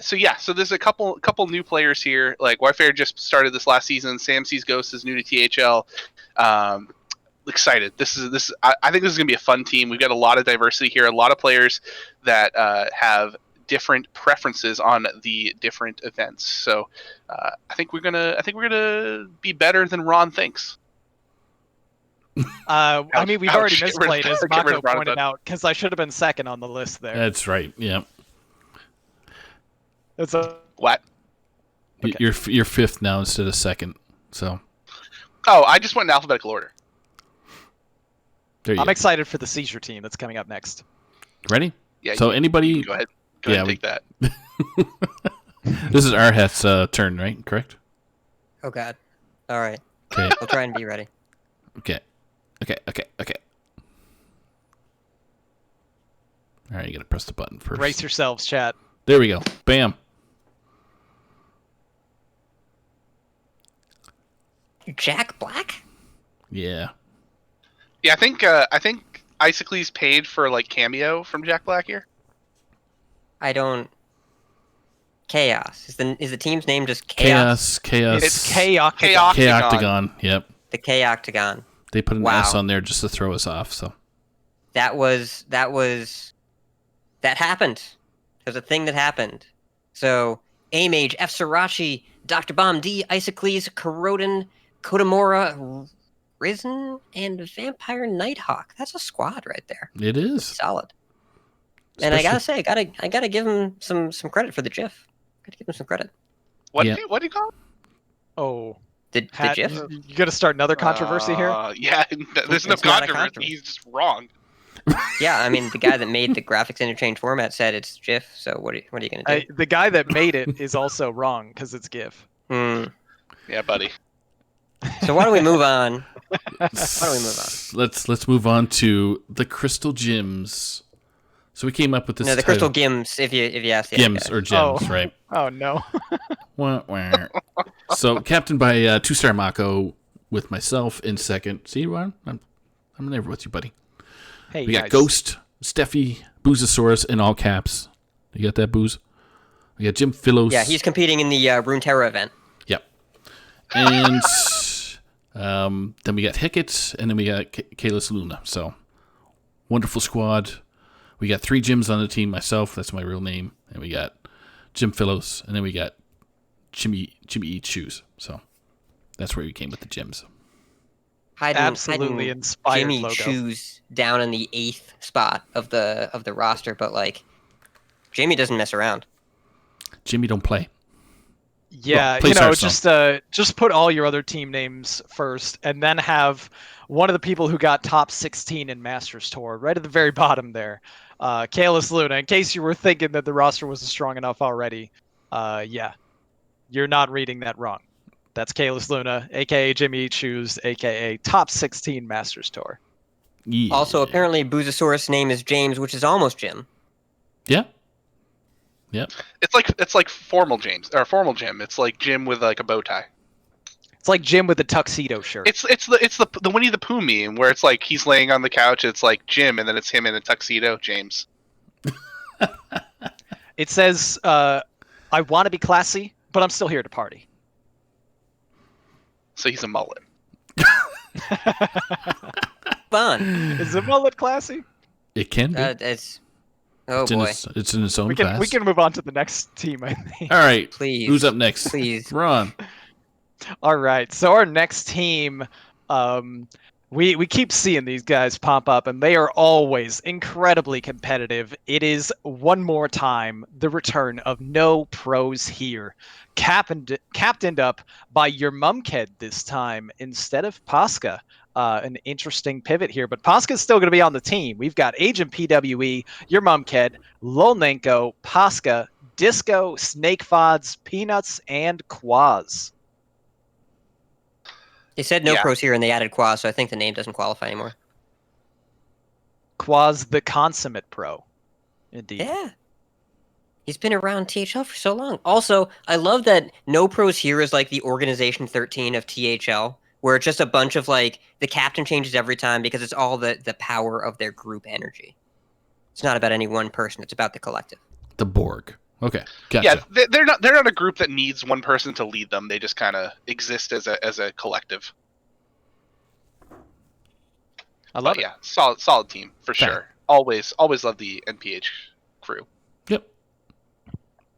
So there's a couple new players here. Like Wyfair just started this last season. Sam Sees Ghosts is new to THL. Excited. I think this is gonna be a fun team. We've got a lot of diversity here. A lot of players that have different preferences on the different events. So I think we're gonna be better than Ron thinks. I mean, we've already misplayed, as get rid Mako of Ron pointed then. out, because I should have been second on the list there. That's right. Yep. It's a What? Okay. You're fifth now instead of second. So Oh, I just went in alphabetical order. there you I'm go. excited for the seizure team that's coming up next. Ready? Yeah. So anybody? Go ahead. Go ahead and take that. This is Arhet's turn, right? Correct. Oh God. All right, Okay. we'll try and be ready. Okay. All right, you gotta press the button first. Brace yourselves, chat. There we go. Bam. Jack Black? Yeah. Yeah, I think Isocles paid for like cameo from Jack Black here. I don't. Chaos is the team's name just Chaos? Chaos. It's K-Octagon. K-Octagon. Yep. The K-Octagon. They put an Wow. S on there just to throw us off. So That happened. There's a thing that happened. So A-Mage, F. Srirachi, Dr. Bomb D, Isocles, Corrodin, Kodamora, Risen, and Vampire Nighthawk. That's a squad right there. it is. Solid. And I gotta say, I gotta give him some credit for the GIF. Gotta give him some credit. What Yeah. do you call it? Oh, The Pat, GIF? you got to start another controversy here. Yeah, there's no It's not a controversy. controversy. He's just wrong. Yeah, I mean, the guy that made the graphics interchange format said it's GIF. So what are you gonna do? The guy that made it is also wrong because it's GIF. Hmm. Yeah, buddy. So why don't we move on? Let's move on to the Crystal Gems. So we came up with this. No, the title. Crystal Gims. If you ask the Gems other or guy. gems, right? Oh no. Wah, wah. So captained by 2-star Mako with myself in second. See, Ron, I'm there with you, buddy. Hey, We got guys. Ghost, Steffi, Boozosaurus in all caps. You got that, Booze? We got Jim Philos. Yeah, he's competing in the Runeterra event. Yep. And then we got Hickett, and then we got Kalis Luna. So wonderful squad. We got 3 Jims on the team. Myself, that's my real name, and we got Jim Philos, and then we got Jimmy Eats Shoes. So that's where we came with the Jims. Absolutely inspired Jimmy logo. Choose down in the 8th spot of the roster, but like Jamie doesn't mess around. Jimmy don't play. Yeah, Well, play just put all your other team names first, and then have one of the people who got top 16 in Masters Tour right at the very bottom there, Kalis Luna. In case you were thinking that the roster wasn't strong enough already, yeah, you're not reading that wrong. That's Kalis Luna, aka Jimmy Eats Shoes, aka top 16 Masters Tour. Yeah. Also, apparently, Boozosaurus' name is James, which is almost Jim. Yeah. Yep. It's like formal James or formal Jim. It's like Jim with like a bow tie. It's like Jim with a tuxedo shirt. It's the Winnie the Pooh meme where it's like he's laying on the couch. It's like Jim, and then it's him in a tuxedo, James. It says, "I want to be classy, but I'm still here to party." So he's a mullet. Fun. Is the mullet classy? It can be. It's boy. It's in its own We class. can move on to the next team, I think. All right. Please. Who's up next? Please. Ron. All right. So our next team, we keep seeing these guys pop up, and they are always incredibly competitive. It is one more time the return of No Pros Here, captained up by your mumked this time instead of Pasca. An interesting pivot here, but Pasca's still going to be on the team. We've got Agent PWE, your mumked, Lolnenko, Pasca, Disco, Snake Fods, Peanuts, and Quaz. They said no pros here, and they added Quaz, so I think the name doesn't qualify anymore. Quaz the consummate pro. Indeed. Yeah. He's been around THL for so long. Also, I love that No Pros Here is like the Organization 13 of THL, where it's just a bunch of like, the captain changes every time because it's all the power of their group energy. It's not about any one person, it's about the collective. The Borg. Okay. Gotcha. Yeah, they're not a group that needs one person to lead them. They just kind of exist as a collective. I love it. Yeah, solid team for sure. Always love the NPH crew. Yep.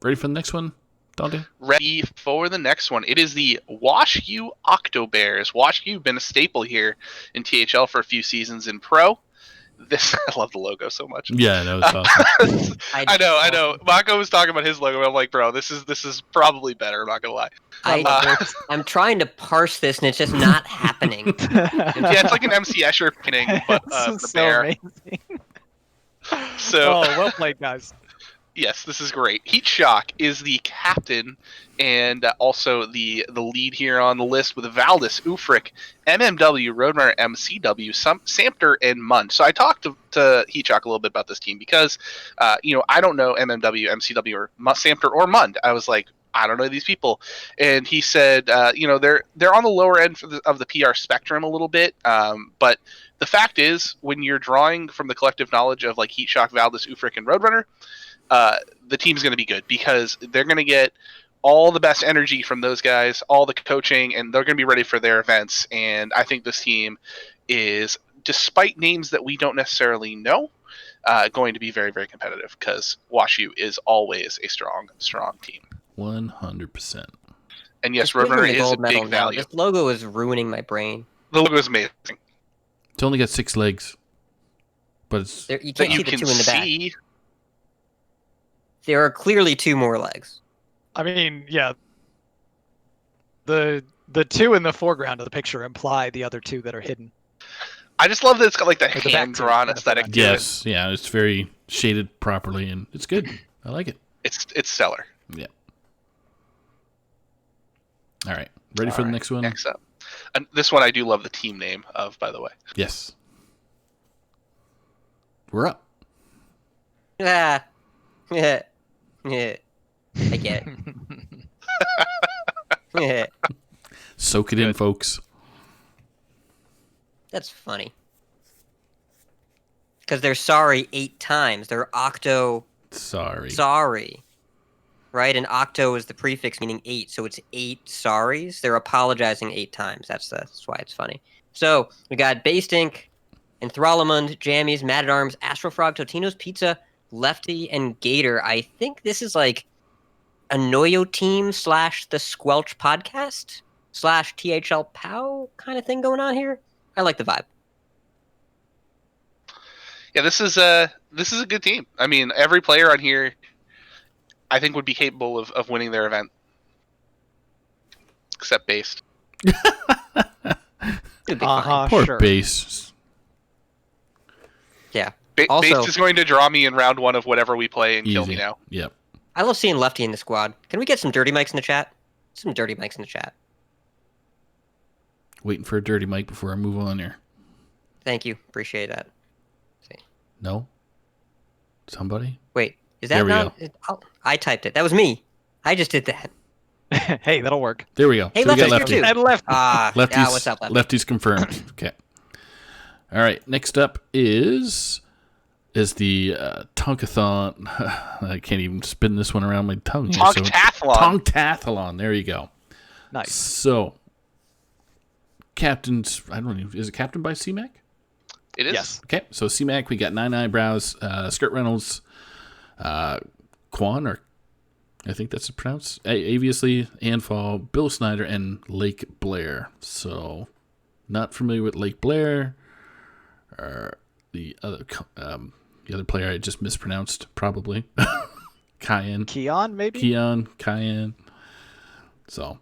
Ready for the next one, Dante? Ready for the next one. It is the Wash U Octobears. Wash U been a staple here in THL for a few seasons in Pro. I love the logo so much. Yeah, that was awesome. I know. Mako was talking about his logo. I'm like, bro, this is probably better. I'm not gonna lie. I'm trying to parse this, and it's just not happening. Yeah, it's like an MC Escher painting, but the so bear. amazing. So, well played, guys. Yes, this is great. Heat Shock is the captain and also the lead here on the list with Valdis, Ufric, MMW, Roadrunner, MCW, Samter, and Mund. So I talked to Heat Shock a little bit about this team because, I don't know MMW, MCW, or Samter or Mund. I was like, I don't know these people. And he said, they're on the lower end of the PR spectrum a little bit, but the fact is, when you're drawing from the collective knowledge of like Heat Shock, Valdis, Ufric, and Roadrunner, the team's going to be good because they're going to get all the best energy from those guys, all the coaching, and they're going to be ready for their events. And I think this team is, despite names that we don't necessarily know, going to be very, very competitive because WashU is always a strong team. 100%. And yes, Roadrunner is a big now. value. This logo is ruining my brain. The logo is amazing. It's only got 6 legs, but it's you can't see the 2 in the back. There are clearly 2 more legs. I mean, yeah. The 2 in the foreground of the picture imply the other 2 that are hidden. I just love that it's got like the hand-drawn aesthetic to it. Yeah, it's very shaded properly, and it's good. I like it. It's stellar. Yeah. All right. Ready for the next one? Next up. And this one I do love the team name of, by the way. Yes. We're up. Yeah. I get it. Soak it in, folks. That's funny. Because they're sorry 8 times. They're octo... Sorry. Right? And octo is the prefix meaning 8, so it's 8 sorries. They're apologizing 8 times. That's why it's funny. So, we got Based Ink, Enthralamund, Jammies, Mad-at-Arms, Astrofrog, Totino's Pizza, Lefty, and Gator. I think this is like a Noyo team / the Squelch podcast / THL POW kind of thing going on here. I like the vibe. Yeah, this is a good team. I mean, every player on here, I think, would be capable of winning their event, except Based. Poor Based. Yeah. Based is going to draw me in round 1 of whatever we play and kill me now. Yep. I love seeing Lefty in the squad. Can we get some dirty mics in the chat? Some dirty mics in the chat. Waiting for a dirty mic before I move on here. Thank you. Appreciate that. No? Somebody? Wait, is that There we not? I typed it. That was me. I just did that. Hey, that'll work. There we go. Hey, so we got Lefty's here Lefty. too. And Lefty. Lefty's, Yeah, what's up, Lefty? Lefty's confirmed. Okay. All right. Next up is the Tonkathon. I can't even spin this one around my tongue. OctaTHLon. THL. There you go. Nice. So, captains. I don't know. Is it captain by CMAC? It is. Yes. Okay. So CMAC, we got Nine Eyebrows, Skirt Reynolds, Quan, or I think that's pronounced. Aviously, Anfall, Bill Snyder, and Lake Blair. So, not familiar with Lake Blair. Or the other player I just mispronounced, probably. Keon, maybe? Cayenne. So,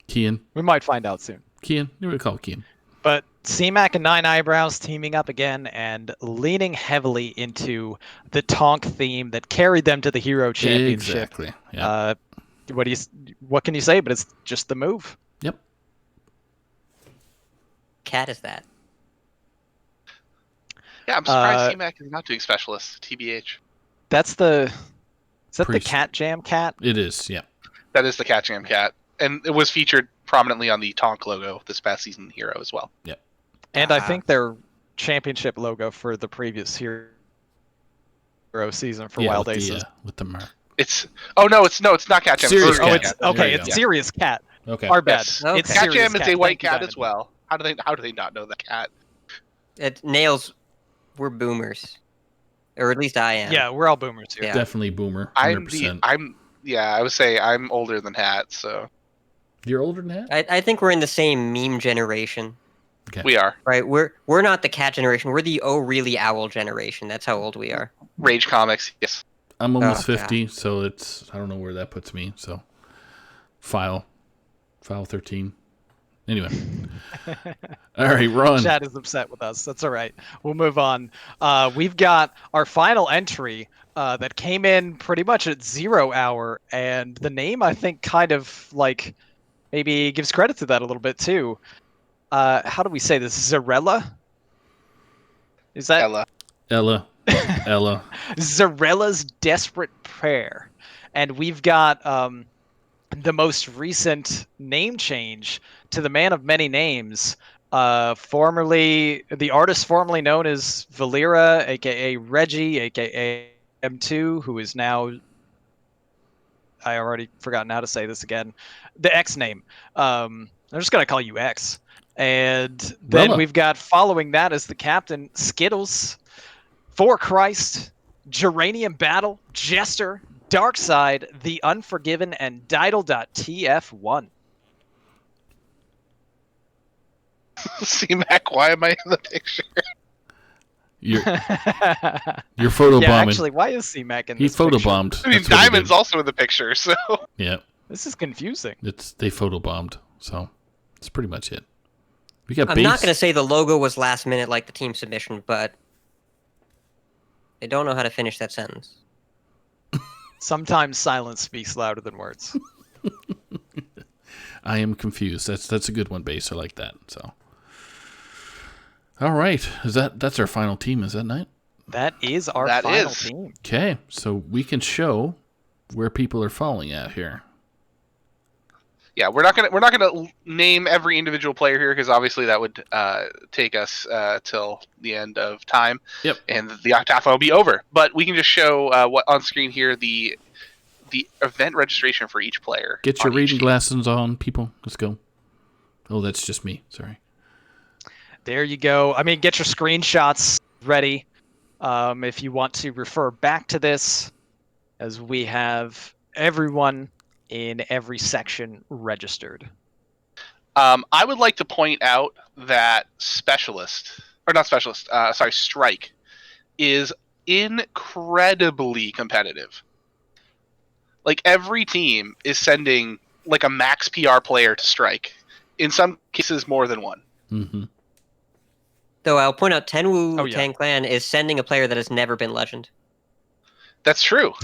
Kean. We might find out soon. Kean. You would call Kean. But CMAC and Nine Eyebrows teaming up again and leaning heavily into the Tonk theme that carried them to the Hero Championship. Exactly. Yeah. What can you say? But it's just the move. Yep. Cat is that? Yeah, I'm surprised CMAC is not doing specialists. TBH. Is that the Priest. Cat Jam cat? It is. Yeah. That is the Cat Jam cat, and it was featured prominently on the Tonk logo this past season Hero as well. Yep. And I think their championship logo for the previous Hero season for Wild Aces. With the mark. It's not Cat Jam. Serious Cat. Cat. Okay, There you it's go. Serious Cat. Okay. Our bad. Yes. Okay. It's Cat Serious Jam is a white Thank you, cat Diamond. as well. How do they not know the cat? Nails. We're boomers, or at least I am. Yeah, we're all boomers here. Yeah. Definitely boomer. 100%. I would say I'm older than Hat, so You're older than that? I think we're in the same meme generation, Okay. we are. right? We're not the cat generation. We're the really owl generation. That's how old we are. Rage Comics, yes. I'm almost Oh, 50, so I don't know where that puts me. So, file 13. Anyway. All right, Ron. Chad is upset with us. That's all right. We'll move on. We've got our final entry that came in pretty much at 0 hour, and the name I think kind of like maybe gives credit to that a little bit too. How do we say this? Zarella? Is that Ella. Ella. Zarella's Desperate Prayer? And we've got the most recent name change to the man of many names. The artist formerly known as Valera, aka Reggie, aka M2, who is now, I already forgotten how to say this again, the X name. I'm just gonna call you X. And then Rella. we've got following that as the captain, Skittles, For Christ, Geranium Battle, Jester, Darkside, The Unforgiven, and THL.TF1. C-Mac, why am I in the picture? You're photobombing. Yeah, actually, why is C-Mac in He this picture? photobombed. I mean, That's what he Diamond's did. also in the picture, so... Yeah. This is confusing. They photobombed. So, that's pretty much it. We got I'm not going to say the logo was last minute like the team submission, but I don't know how to finish that sentence. Sometimes silence speaks louder than words. I am confused. That's a good one, Base. I like that. So, all right. That's our final team? Is that night? That is our That final is. team. Okay, so we can show where people are falling at here. Yeah, we're not gonna name every individual player here because obviously that would take us till the end of time. Yep. And the OctaTHLon will be over. But we can just show what on screen here the event registration for each player. Get your on each reading team. glasses on, people. Let's go. Oh, that's just me. Sorry. There you go. I mean, get your screenshots ready if you want to refer back to this, as we have everyone in every section registered. I would like to point out that Strike is incredibly competitive. Like, every team is sending like a max PR player to Strike. In some cases, more than one. Mm-hmm. Though I'll point out Tenwu Oh, yeah. Tang Clan is sending a player that has never been legend. That's true.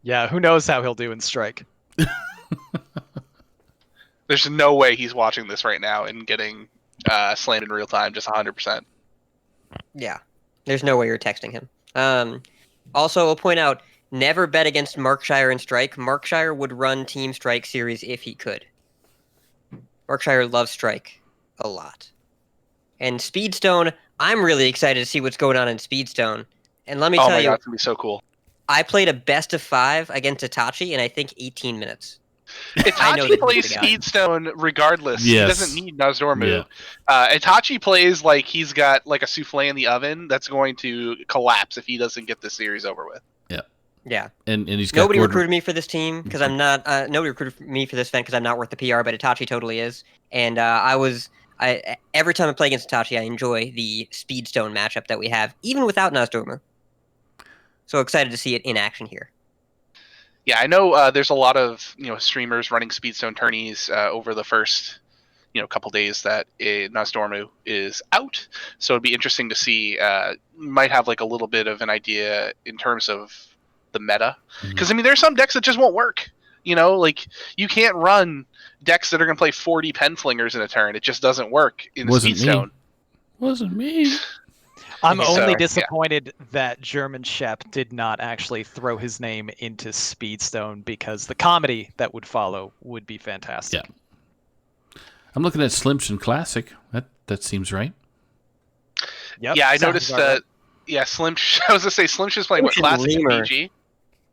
Yeah, who knows how he'll do in Strike. There's no way he's watching this right now and getting slammed in real time, just 100%. Yeah, there's no way you're texting him. Also, I'll point out, never bet against Markshire in Strike. Markshire would run Team Strike series if he could. Markshire loves Strike a lot. And Speedstone, I'm really excited to see what's going on in Speedstone. And let me tell you, God, it's going to be so cool. I played a best of 5 against Itachi in, I think, 18 minutes. Itachi plays Speedstone regardless. Yes. He doesn't need Nozdormu. Yeah. Itachi plays like he's got like a souffle in the oven that's going to collapse if he doesn't get this series over with. Yeah. And he's got nobody recruited me for this team because I'm not. Nobody recruited me for this event because I'm not worth the PR, but Itachi totally is. And every time I play against Itachi, I enjoy the Speedstone matchup that we have, even without Nozdormu. So excited to see it in action here. Yeah, I know there's a lot of streamers running Speedstone tourneys over the first couple days that Nozdormu is out. So it'd be interesting to see. Might have like a little bit of an idea in terms of the meta, because I mean there's some decks that just won't work. Like you can't run decks that are going to play 40 pen flingers in a turn. It just doesn't work in the Speedstone. Wasn't me. I'm only disappointed that German Shep did not actually throw his name into Speedstone, because the comedy that would follow would be fantastic. Yeah. I'm looking at Slimshin Classic. That seems right. Yep, yeah, I noticed that. Right. Yeah, I was going to say Slimshin's playing what Classic and BG.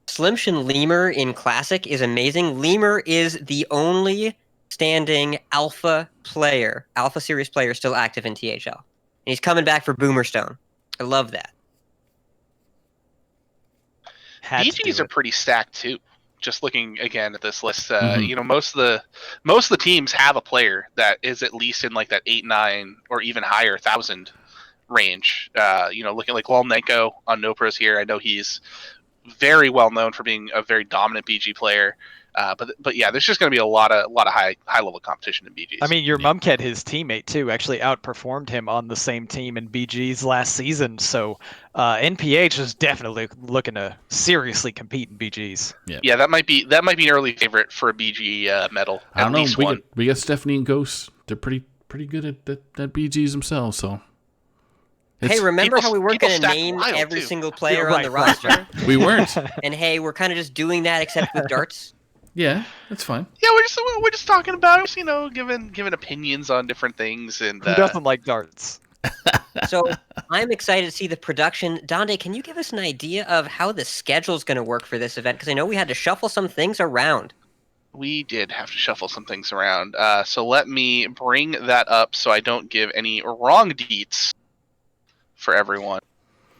Slimshin Lemur in Classic is amazing. Lemur is the only standing Alpha Series player still active in THL. And he's coming back for Boomerstone. I love that. BGs are pretty stacked too. Just looking again at this list, most of the teams have a player that is at least in like that 8, 9, or even higher 1,000 range. Looking like Lolnenko on NoPros here. I know he's very well known for being a very dominant BG player. But yeah, there's just going to be a lot of high level competition in BGs. I mean, your Mumked, his teammate too, actually outperformed him on the same team in BGs last season. So NPH is definitely looking to seriously compete in BGs. Yeah, that might be an early favorite for a BG medal. I don't know. We got Stephanie and Ghost. They're pretty good at BGs themselves. So. Hey, remember how we weren't going to name every single player on the roster? We weren't. And hey, we're kind of just doing that except with darts. Yeah, that's fine. Yeah, we're just talking about giving opinions on different things. And who doesn't like darts? So I'm excited to see the production. Donde, can you give us an idea of how the schedule is going to work for this event? Because I know we had to shuffle some things around. We did have to shuffle some things around. So let me bring that up so I don't give any wrong deets for everyone.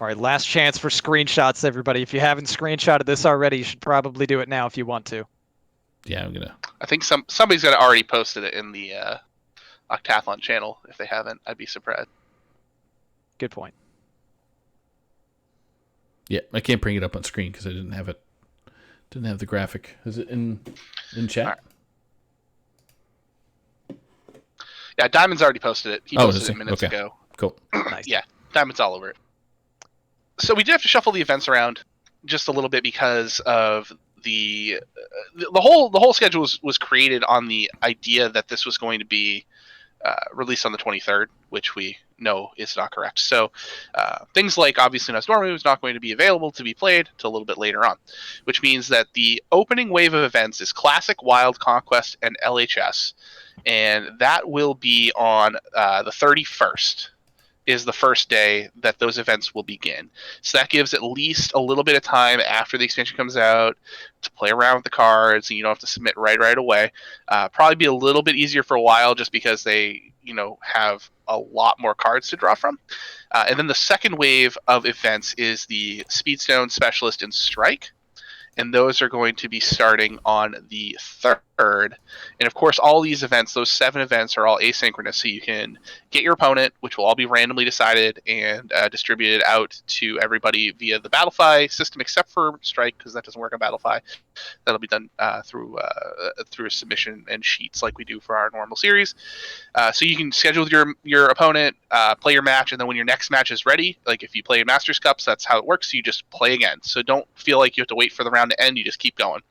All right, last chance for screenshots, everybody. If you haven't screenshotted this already, you should probably do it now if you want to. Yeah, I'm gonna. I think somebody's gonna already posted it in the OctaTHLon channel. If they haven't, I'd be surprised. Good point. Yeah, I can't bring it up on screen because I didn't have it. Didn't have the graphic. Is it in chat? Right. Yeah, Diamond's already posted it. He posted it minutes ago. Cool. Nice. Yeah, Diamond's all over it. So we did have to shuffle the events around just a little bit because of the whole schedule was created on the idea that this was going to be released on the 23rd, which we know is not correct. So things like obviously Nozdormu is not going to be available to be played until a little bit later on, which means that the opening wave of events is Classic, Wild, Conquest, and LHS, and that will be on the 31st. Is the first day that those events will begin. So that gives at least a little bit of time after the expansion comes out to play around with the cards, and you don't have to submit right away. Probably be a little bit easier for a while just because they, have a lot more cards to draw from. And then the second wave of events is the Speedstone, Specialist, and Strike. And those are going to be starting on the 3rd. And of course, all these events, those 7 events, are all asynchronous. So you can get your opponent, which will all be randomly decided and distributed out to everybody via the Battlefy system, except for Strike, because that doesn't work on Battlefy. That'll be done through a submission and sheets like we do for our normal series. So you can schedule your opponent, play your match, and then when your next match is ready, like if you play in Masters Cups, that's how it works. So you just play again. So don't feel like you have to wait for the round to end. You just keep going.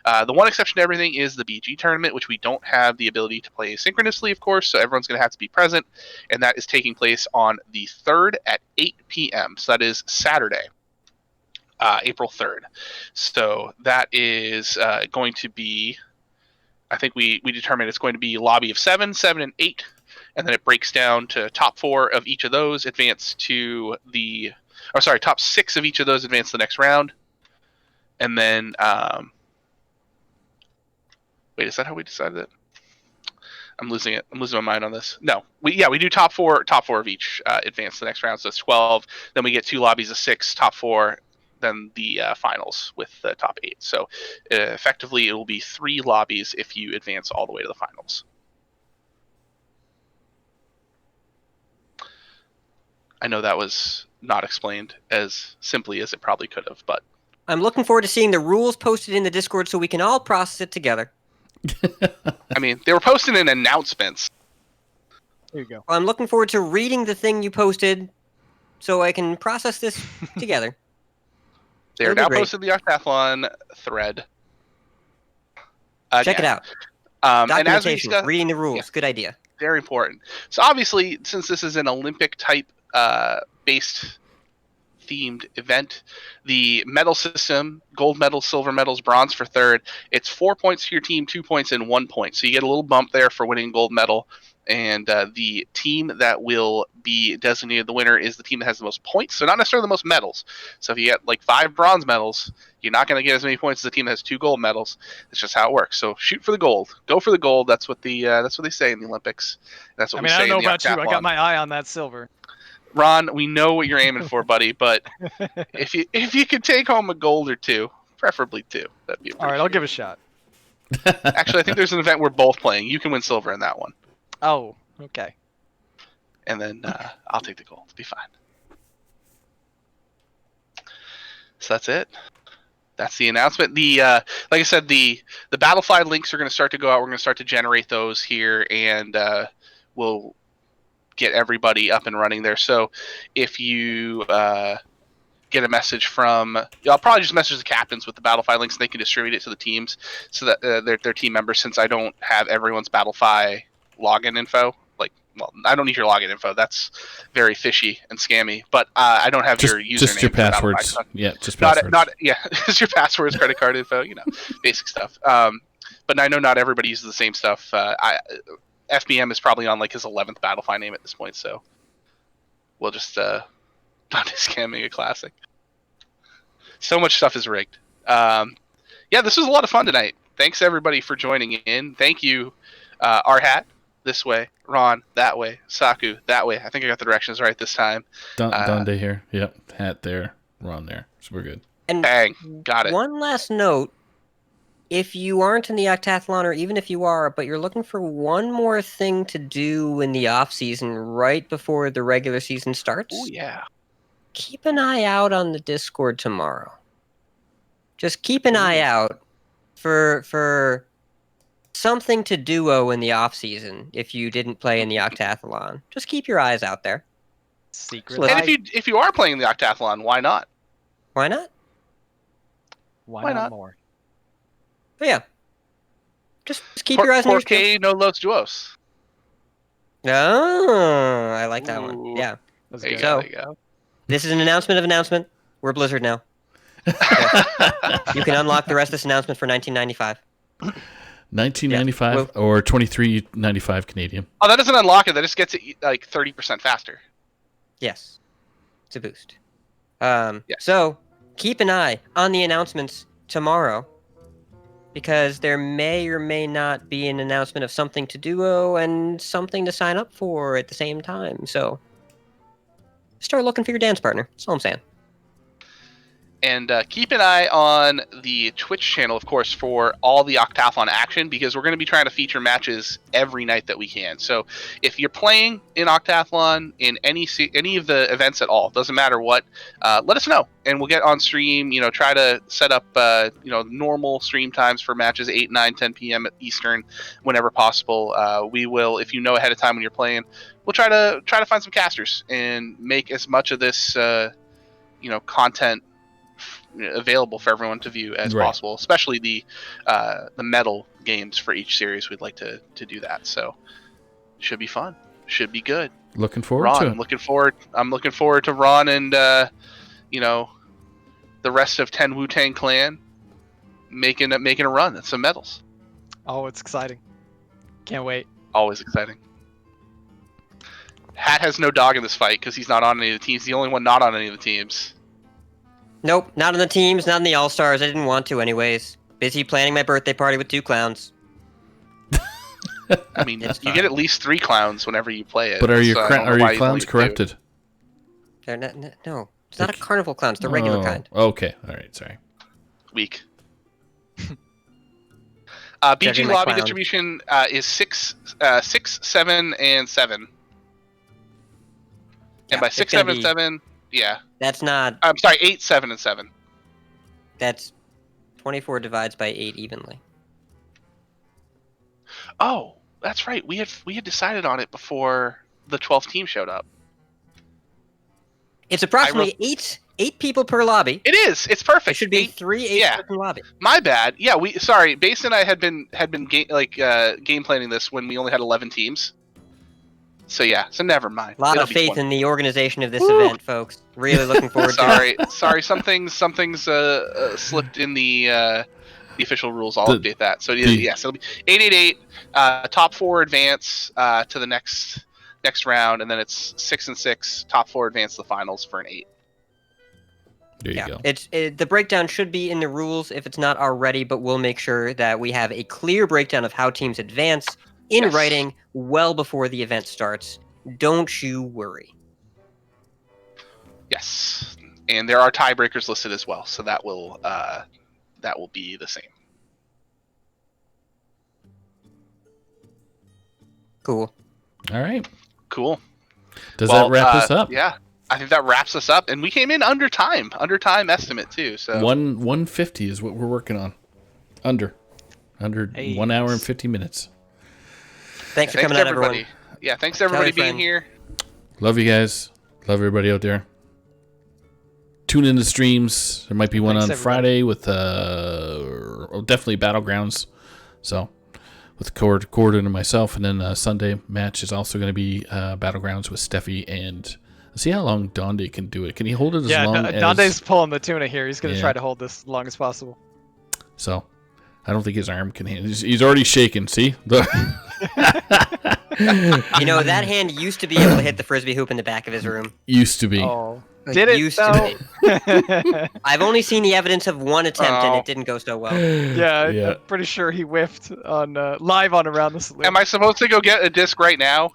The one exception to everything is the BG tournament, which we don't have the ability to play asynchronously, of course, so everyone's going to have to be present, and that is taking place on the 3rd at 8 p.m., so that is Saturday, April 3rd. So that is going to be, I think we determined it's going to be lobby of 7, 7, and 8, and then it breaks down to top 4 of each of those advance to the, top 6 of each of those advance to the next round. And then, wait, is that how we decided it? I'm losing it. I'm losing my mind on this. No, we do top four of each advance to the next round. So it's 12. Then we get 2 lobbies of 6, top 4, then the finals with the top 8. So effectively, it will be 3 lobbies if you advance all the way to the finals. I know that was not explained as simply as it probably could have, but I'm looking forward to seeing the rules posted in the Discord so we can all process it together. I mean, they were posted in announcements. There you go. Well, I'm looking forward to reading the thing you posted so I can process this together. They are now posted in the OctaTHLon thread. Check it out. And as we Documentation, discussed, reading the rules, good idea. Very important. So obviously, since this is an Olympic type based themed event, the medal system, gold medals, silver medals, bronze for 3rd, it's 4 points to your team, 2 points, and 1 point. So you get a little bump there for winning gold medal. And the team that will be designated the winner is the team that has the most points, so not necessarily the most medals. So if you get like 5 bronze medals, you're not going to get as many points as the team that has 2 gold medals. It's just how it works. So shoot for the gold, go for the gold. That's what they say in the Olympics. That's what we say. I don't know in the about you. I OctaTHLon. got my eye on that silver. Ron, we know what you're aiming for, buddy. But if you could take home a gold or 2, preferably 2, that'd be all right. I'll give it a shot. Actually, I think there's an event we're both playing. You can win silver in that one. Oh, okay. And then I'll take the gold. It'll be fine. So that's it. That's the announcement. The like I said, the Battlefy links are going to start to go out. We're going to start to generate those here, and we'll get everybody up and running there. So if you get a message from, I'll probably just message the captains with the Battlefy links, and they can distribute it to the teams so that their team members, since I don't have everyone's Battlefy login info. Well, I don't need your login info. That's very fishy and scammy. But I don't have your username. Just your passwords. Yeah, just passwords. Just your passwords, credit card info. Basic stuff. But I know not everybody uses the same stuff. FBM is probably on like his 11th Battlefy name at this point, so we'll just not scamming a classic. So much stuff is rigged. This was a lot of fun tonight. Thanks everybody for joining in. Thank you, Arhat. This way, Ron, that way, Saku, that way. I think I got the directions right this time. Donde here. Yep. Hat there. Ron there. So we're good. And bang. Got it. One last note. If you aren't in the OctaTHLon, or even if you are, but you're looking for one more thing to do in the off-season right before the regular season starts, oh yeah, keep an eye out on the Discord tomorrow. Just keep an eye out for something to duo in the off season if you didn't play in the OctaTHLon. Just keep your eyes out there. Secret. And if you are playing the OctaTHLon, why not? Why not? Why not more? But yeah. Just keep your eyes on your 4K no Los Duos. Oh, I like that one. Yeah. There you go. This is an announcement of announcement. We're Blizzard now. You can unlock the rest of this announcement for $19.95. $19.95 or $23.95 Canadian. Oh, that doesn't unlock it. That just gets it like 30% faster. Yes, it's a boost. So keep an eye on the announcements tomorrow, because there may or may not be an announcement of something to duo and something to sign up for at the same time. So start looking for your dance partner. That's all I'm saying. And keep an eye on the Twitch channel, of course, for all the OctaTHLon action, because we're going to be trying to feature matches every night that we can. So if you're playing in OctaTHLon in any of the events at all, doesn't matter what, let us know, and we'll get on stream. Try to set up normal stream times for matches 8, 9, 10 p.m. Eastern, whenever possible. We will, if you know ahead of time when you're playing, we'll try to find some casters and make as much of this content available for everyone to view as possible, especially the medal games for each series. We'd like to do that, so should be fun, should be good. Looking forward Ron, to it. I'm looking forward to Ron and the rest of 10 Wu-Tang Clan making a run at some medals. Oh, it's exciting. Can't wait. Always exciting. Hat has no dog in this fight because he's not on any of the teams. He's the only one not on any of the teams. Nope, not on the teams, not in the All-Stars. I didn't want to anyways. Busy planning my birthday party with 2 clowns. I mean, you get at least 3 clowns whenever you play it. But are your clowns corrupted? They're not, no, it's not a carnival clown. It's the regular kind. Okay, all right, sorry. Weak. BG lobby clown distribution is 6, 7, and 7. And by 6, 7, 7, yeah. That's not. I'm sorry, 8, 7, and 7. That's 24 divides by 8 evenly. Oh, that's right. We had decided on it before the 12th team showed up. It's approximately 8 people per lobby. It is. It's perfect. It should be 3 per lobby. My bad. Yeah, Base and I had been game planning this when we only had 11 teams. So yeah, so never mind. A lot of faith in the organization of this event, folks. Really looking forward to it. Sorry, something's slipped in the official rules. I'll update that. So yeah, so it'll be 8-8-8. Top 4 advance to the next round, and then it's 6 and 6. Top 4 advance to the finals for an 8. There you go. The breakdown should be in the rules if it's not already, but we'll make sure that we have a clear breakdown of how teams advance in writing well before the event starts. Don't you worry. Yes, and there are tiebreakers listed as well, so that will be the same. Cool. All right. Cool. Does that wrap us up? Yeah, I think that wraps us up, and we came in under time estimate too. So 150 is what we're working on. Under 1 hour and 50 minutes. Thanks for coming out, everyone. Yeah, thanks to everybody being here. Love you guys. Love everybody out there. Tune in to streams. There might be one on Friday with definitely Battlegrounds. So with Gordon and myself, and then Sunday match is also going to be Battlegrounds with Steffi, and let's see how long Donde can do it. Can he hold it as long as... Yeah, Donde's pulling the tuna here. He's going to try to hold this as long as possible. So I don't think his arm can handle it. He's already shaking, see? That hand used to be able to hit the Frisbee hoop in the back of his room. Used to be. Oh. Did it used to be. I've only seen the evidence of one attempt, and it didn't go so well. Yeah, I'm pretty sure he whiffed on live on Around the Saloon. Am I supposed to go get a disc right now?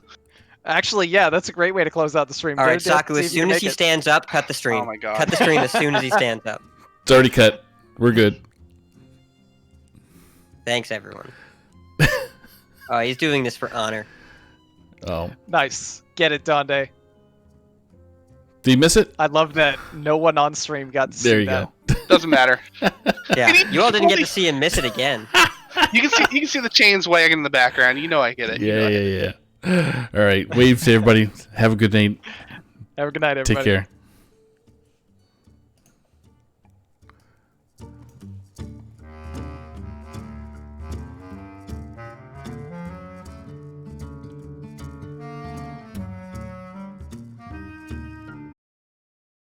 Actually, yeah, that's a great way to close out the stream. All right, Saku, as soon as he stands up, cut the stream. Oh my god. Cut the stream as soon as he stands up. It's already cut. We're good. Thanks, everyone. Oh, he's doing this for honor. Oh. Nice. Get it, Donde. Did you miss it? I love that no one on stream got to see that. There you go. Doesn't matter. Yeah, you all didn't get to see him miss it again. You can see the chains wagging in the background. You know I get it. Yeah. All right. Wave to everybody. Have a good night. Have a good night, everybody. Take care.